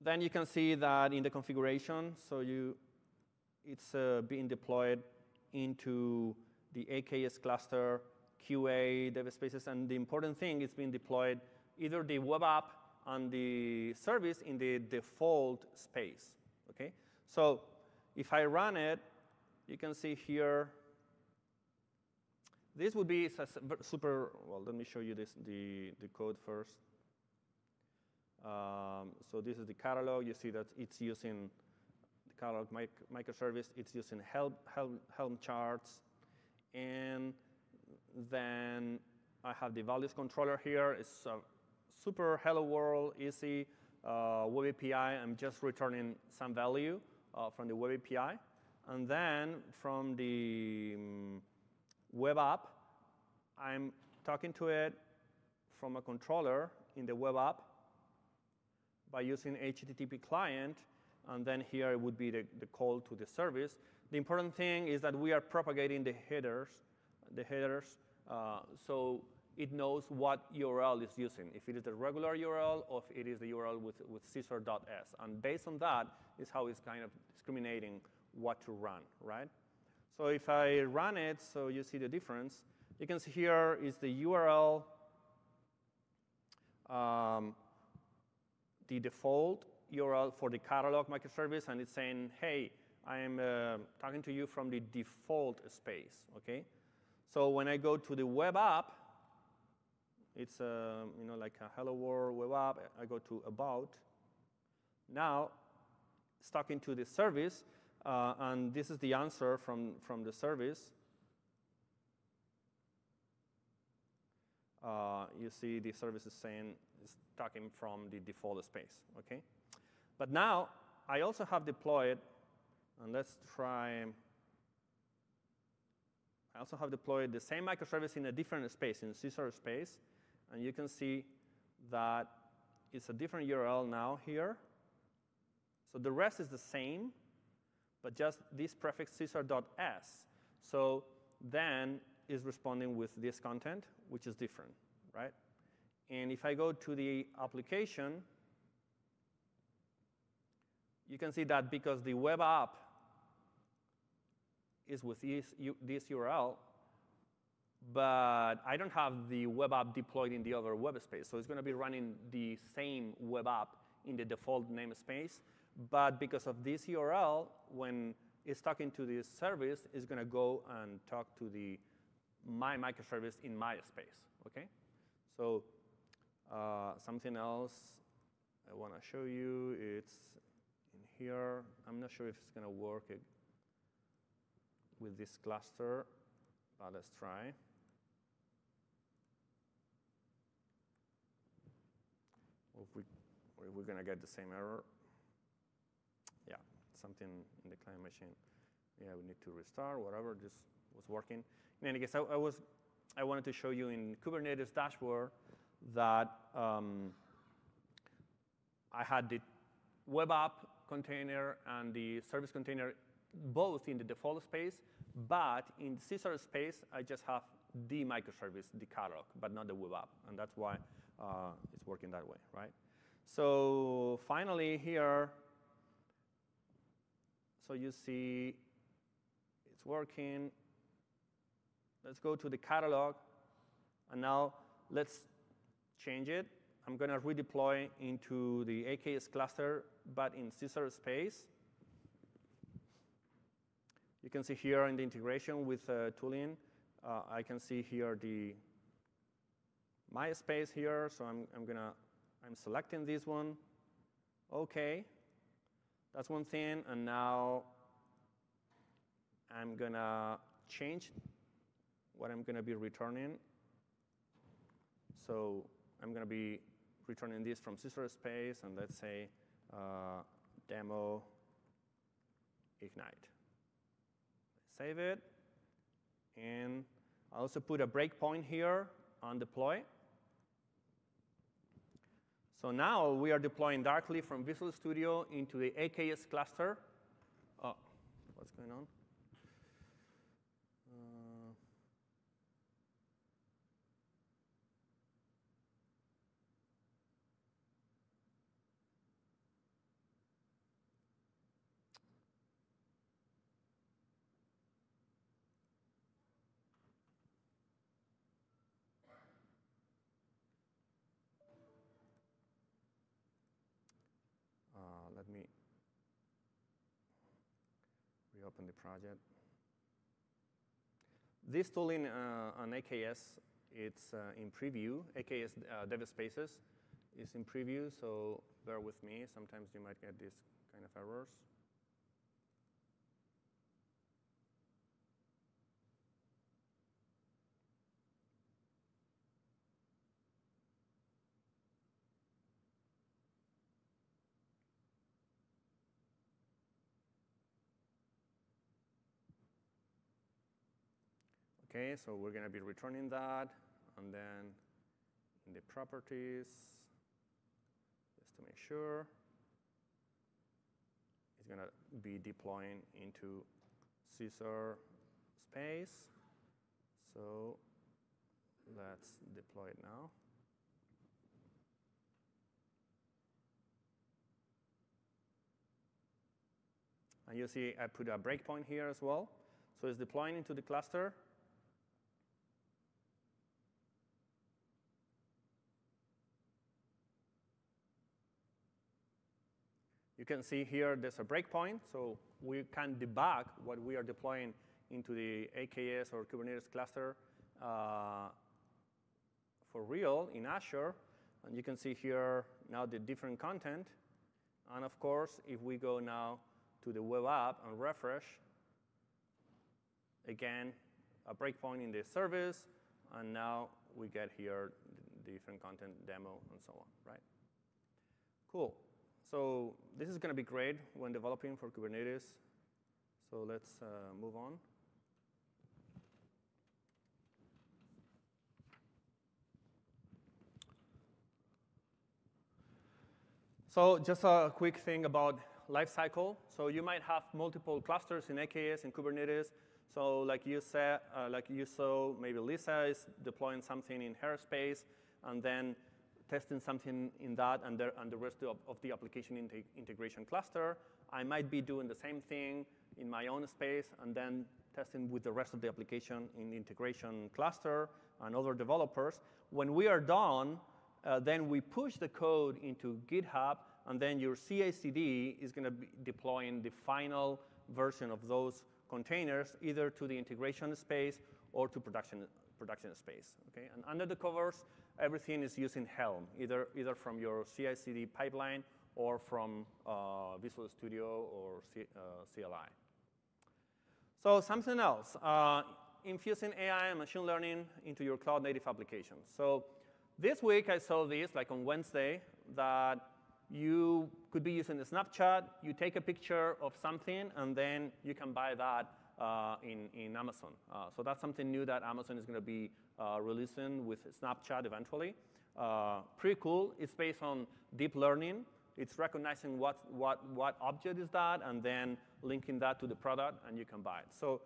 then you can see that in the configuration, so it's being deployed into the AKS cluster, QA, dev spaces, and the important thing is being deployed either the web app and the service in the default space, okay? So if I run it, you can see here, this would be super, well, let me show you the code first. So this is the catalog. You see that it's using the catalog microservice. It's using Helm charts. And then I have the values controller here. It's super hello world, easy web API. I'm just returning some value from the web API. And then from the web app, I'm talking to it from a controller in the web app by using HTTP client, and then here it would be the call to the service. The important thing is that we are propagating the headers, so it knows what URL is using, if it is the regular URL or if it is the URL with Caesar.s. And based on that is how it's kind of discriminating what to run, right? So if I run it, so you see the difference. You can see here is the URL, the default URL for the catalog microservice, and it's saying, hey, I'm talking to you from the default space, okay? So when I go to the web app, it's like a hello world web app. I go to about. Now it's talking to the service, and this is the answer from the service. You see the service is saying it's talking from the default space, okay? But now I also have deployed, and let's try. I also have deployed the same microservice in a different space, in Caesar space, and you can see that it's a different URL now here. So the rest is the same, but just this prefix Caesar.s. So then is responding with this content, which is different, right? And if I go to the application, you can see that because the web app is with this URL, but I don't have the web app deployed in the other web space. So it's going to be running the same web app in the default namespace. But because of this URL, when it's talking to this service, it's going to go and talk to my microservice in my space, okay? So something else I want to show you, it's in here. I'm not sure if it's going to work with this cluster, but let's try. Or if we're going to get the same error. Yeah, something in the client machine. Yeah, we need to restart, whatever, this was working. In any case, I wanted to show you in Kubernetes dashboard that I had the web app container and the service container both in the default space, but in Caesar space, I just have the microservice, the catalog, but not the web app, and that's why it's working that way, right? So finally here, so you see it's working. Let's go to the catalog, and now let's change it. I'm going to redeploy into the AKS cluster, but in Caesar space. You can see here in the integration with tooling, I can see here my space here. So I'm selecting this one. Okay, that's one thing. And now I'm gonna change what I'm gonna be returning. So I'm gonna be returning this from Caesar space, and let's say demo ignite. Save it, and I also put a breakpoint here on deploy. So now we are deploying directly from Visual Studio into the AKS cluster. Oh, what's going on? Let me reopen the project. This tooling on AKS, it's in preview. AKS Dev Spaces is in preview, so bear with me. Sometimes you might get these kind of errors. Okay, so we're going to be returning that, and then in the properties, just to make sure, it's going to be deploying into Caesar space. So let's deploy it now. And you see I put a breakpoint here as well. So it's deploying into the cluster. You can see here there's a breakpoint, so we can debug what we are deploying into the AKS or Kubernetes cluster for real in Azure. And you can see here now the different content. And of course, if we go now to the web app and refresh, again, a breakpoint in the service, and now we get here the different content demo and so on, right? Cool. So this is going to be great when developing for Kubernetes. So let's move on. So just a quick thing about lifecycle. So you might have multiple clusters in AKS and Kubernetes. So like you said, like you saw, maybe Lisa is deploying something in her space, and then testing something in that and the rest of the application integration cluster. I might be doing the same thing in my own space and then testing with the rest of the application in the integration cluster and other developers. When we are done, then we push the code into GitHub, and then your CI/CD is going to be deploying the final version of those containers either to the integration space or to production space. Okay? And under the covers, everything is using Helm, either from your CI/CD pipeline or from Visual Studio or CLI. So something else, infusing AI and machine learning into your cloud-native applications. So this week I saw this, like on Wednesday, that you could be using a Snapchat. You take a picture of something, and then you can buy that in Amazon. So that's something new that Amazon is going to be releasing with Snapchat eventually. Pretty cool. It's based on deep learning. It's recognizing what object is that, and then linking that to the product, and you can buy it. So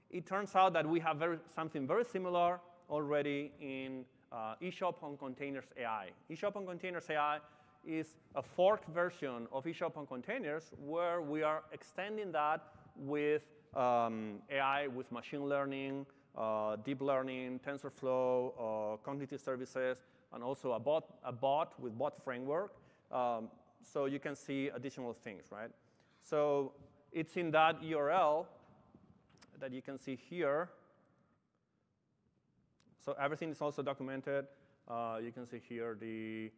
it turns out that we have something very similar already in eShop on Containers AI. eShop on Containers AI is a forked version of eShop on Containers where we are extending that with AI, with machine learning, deep learning, TensorFlow, cognitive services, and also a bot with bot framework. So you can see additional things, right? So it's in that URL that you can see here. So everything is also documented. You can see here the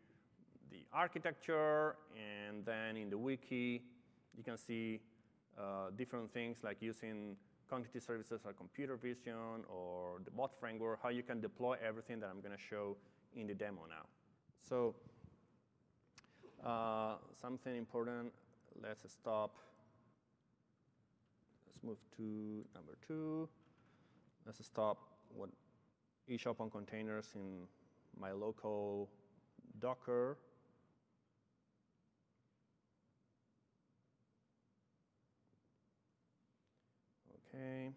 architecture, and then in the wiki, you can see different things like using cognitive services or computer vision or the bot framework, how you can deploy everything that I'm going to show in the demo now. So something important, let's stop. Let's move to number 2. Let's stop what eShop on containers in my local Docker. Okay.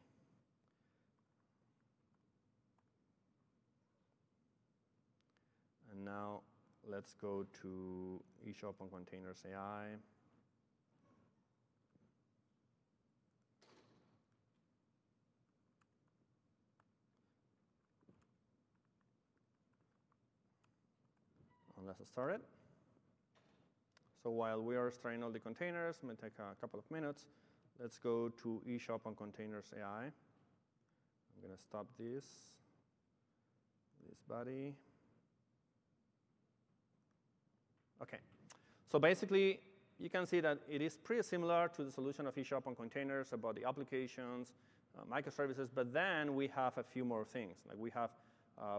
And now let's go to eShop on containers AI. And let's start it. So while we are starting all the containers, it may take a couple of minutes. Let's go to eShop on containers AI. I'm going to stop this body. Okay. So basically, you can see that it is pretty similar to the solution of eShop on containers about the applications, microservices, but then we have a few more things. Like we have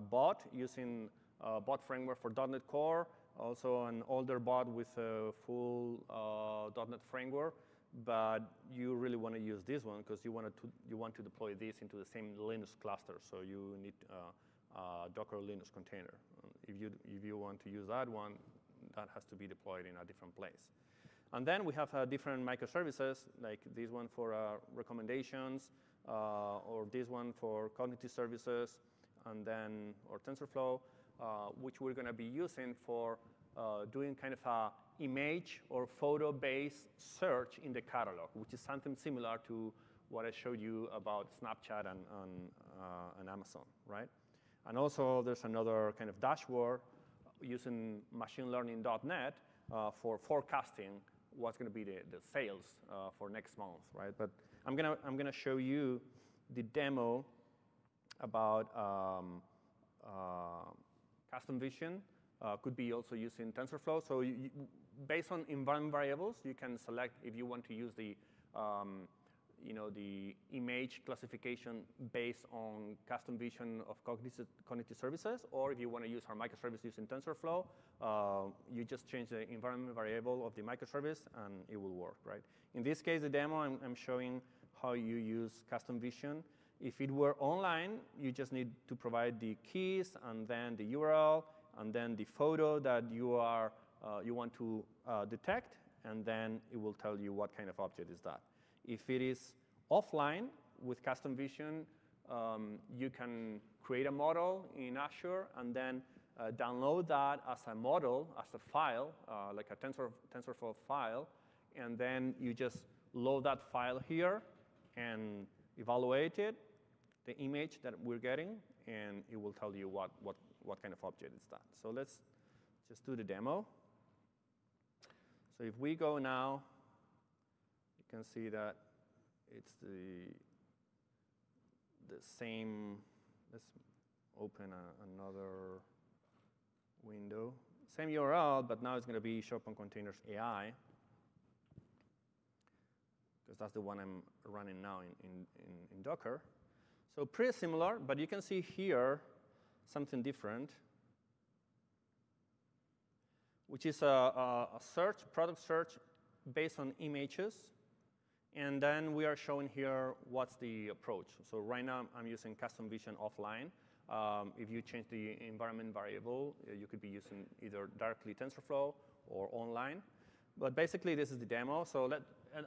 bot using bot framework for .NET Core, also an older bot with a full .NET framework, but you really want to use this one because you want to deploy this into the same Linux cluster, so you need Docker Linux container. If you want to use that one, that has to be deployed in a different place. And then we have different microservices, like this one for recommendations, or this one for cognitive services, and then or TensorFlow, which we're going to be using for doing kind of a image or photo-based search in the catalog, which is something similar to what I showed you about Snapchat and Amazon, right? And also, there's another kind of dashboard using machine learning.net for forecasting what's going to be the sales for next month, right? But I'm gonna show you the demo about custom vision. Could be also using TensorFlow. So based on environment variables, you can select if you want to use the the image classification based on custom vision of cognitive services, or if you want to use our microservice using TensorFlow, you just change the environment variable of the microservice and it will work, right? In this case, the demo, I'm showing how you use custom vision. If it were online, you just need to provide the keys and then the URL and then the photo that you want to detect, and then it will tell you what kind of object is that. If it is offline with custom vision, you can create a model in Azure and then download that as a model, as a file, like a TensorFlow file, and then you just load that file here and evaluate it, the image that we're getting, and it will tell you what kind of object is that. So let's just do the demo. So if we go now, you can see that it's the same. Let's open another window. Same URL, but now it's going to be eShop on containers AI, because that's the one I'm running now in Docker. So pretty similar, but you can see here something different, which is a product search based on images. And then we are showing here what's the approach. So right now, I'm using custom vision offline. If you change the environment variable, you could be using either directly TensorFlow or online. But basically, this is the demo. So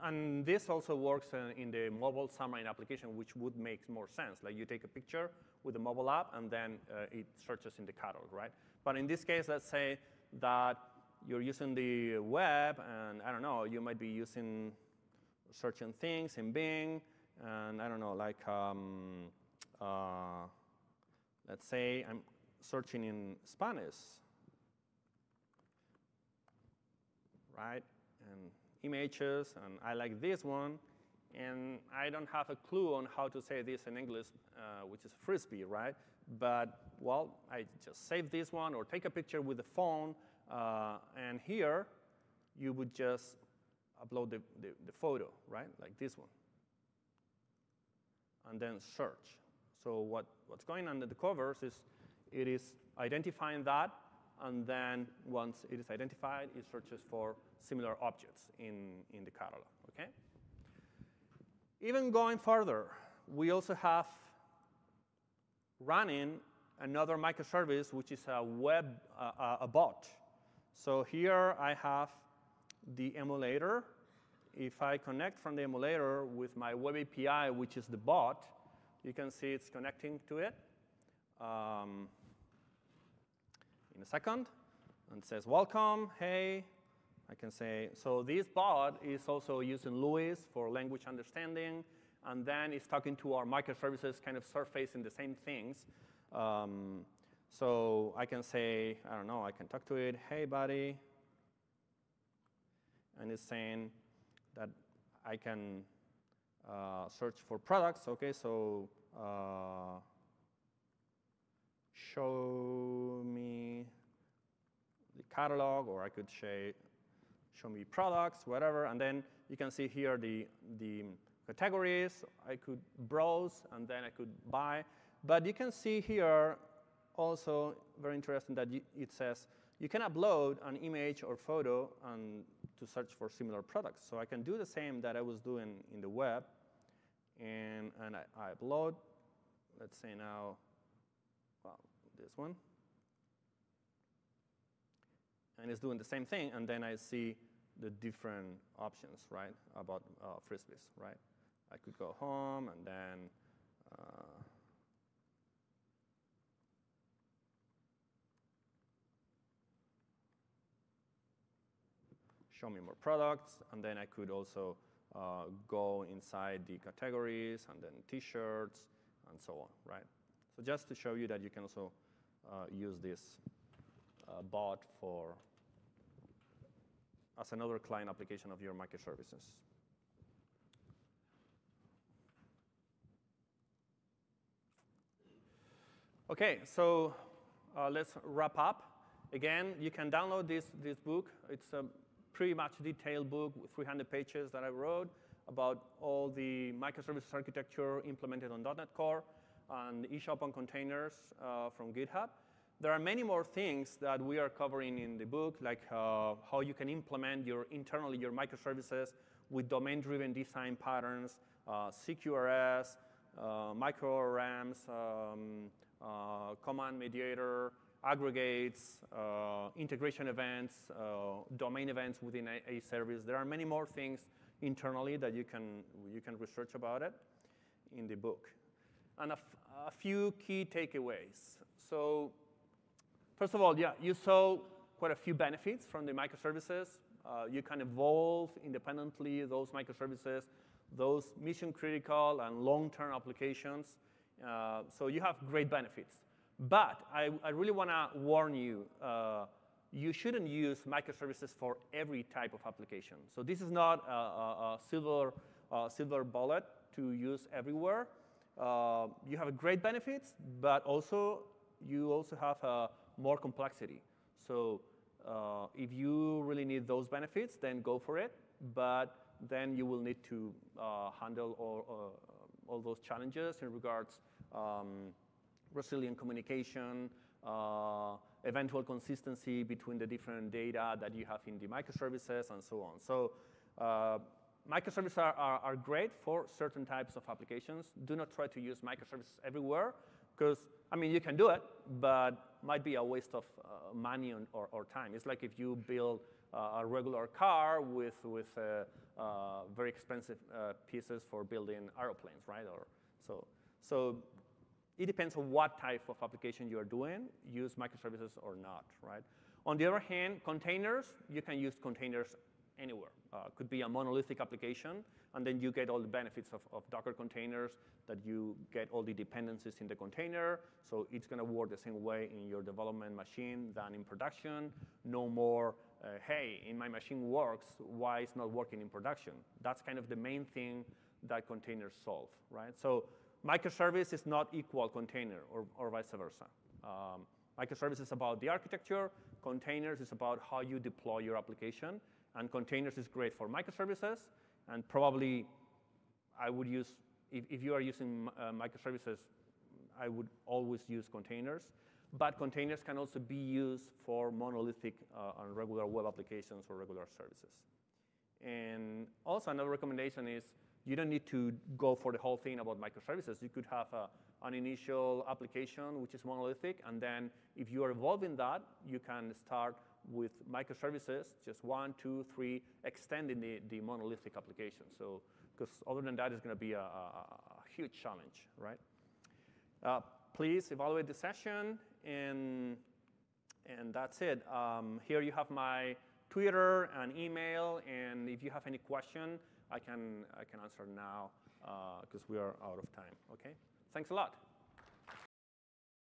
and this also works in the mobile Xamarin application, which would make more sense. Like you take a picture with the mobile app, and then it searches in the catalog, right? But in this case, let's say that you're using the web, and I don't know, you might be searching things in Bing, and I don't know, like let's say I'm searching in Spanish, right? And images, and I like this one, and I don't have a clue on how to say this in English, which is frisbee, right? But, well, I just save this one or take a picture with the phone, and here you would just upload the photo, right? Like this one. And then search. So what's going on under the covers is it is identifying that, and then once it is identified, it searches for similar objects in the catalog, okay? Even going further, we also have running another microservice, which is a web, a bot. So here I have the emulator. If I connect from the emulator with my web API, which is the bot, you can see it's connecting to it in a second. And it says, welcome, hey. I can say, so this bot is also using Lewis for language understanding, and then it's talking to our microservices, kind of surfacing the same things. So I can say, I don't know, I can talk to it, hey, buddy. And it's saying that I can search for products. OK, so show me the catalog, or I could say, show me products, whatever. And then you can see here the categories. I could browse, and then I could buy. But you can see here also, very interesting, that it says you can upload an image or photo and to search for similar products. So I can do the same that I was doing in the web. And I upload, let's say now, well, this one. And it's doing the same thing. And then I see the different options, right, about Frisbees, right? I could go home and then show me more products, and then I could also go inside the categories, and then T-shirts, and so on, right? So just to show you that you can also use this bot as another client application of your microservices. OK, so let's wrap up. Again, you can download this book. It's a pretty much detailed book with 300 pages that I wrote about all the microservices architecture implemented on .NET Core and eShop on containers from GitHub. There are many more things that we are covering in the book, like how you can implement internally your microservices with domain-driven design patterns, CQRS, micro-RAMs, command mediator, aggregates, integration events, domain events within a service. There are many more things internally that you can research about it in the book. And a few key takeaways. So first of all, yeah, you saw quite a few benefits from the microservices. You can evolve independently those microservices, those mission-critical and long-term applications. So you have great benefits. But I really want to warn you, you shouldn't use microservices for every type of application. So this is not a silver bullet to use everywhere. You have great benefits, but you also have more complexity. So if you really need those benefits, then go for it. But then you will need to handle all those challenges in regards resilient communication, eventual consistency between the different data that you have in the microservices, and so on. So microservices are great for certain types of applications. Do not try to use microservices everywhere, because, I mean, you can do it, but might be a waste of money or time. It's like if you build a regular car with very expensive pieces for building aeroplanes, right? So it depends on what type of application you are doing, use microservices or not, right? On the other hand, containers, you can use containers anywhere. Could be a monolithic application, and then you get all the benefits of Docker containers, that you get all the dependencies in the container, so it's going to work the same way in your development machine than in production. No more, hey, in my machine works, why it's not working in production? That's kind of the main thing that containers solve, right? So microservice is not equal container, or vice versa. Microservice is about the architecture. Containers is about how you deploy your application. And containers is great for microservices. And probably I would use, if you are using microservices, I would always use containers. But containers can also be used for monolithic and regular web applications or regular services. And also another recommendation is, you don't need to go for the whole thing about microservices. You could have an initial application which is monolithic, and then if you are evolving that, you can start with microservices, just 1, 2, 3, extending the monolithic application. So, because other than that, it's going to be a huge challenge, right? Please evaluate the session, and that's it. Here you have my Twitter and email, and if you have any question, I can answer now because we are out of time. Okay? Thanks a lot.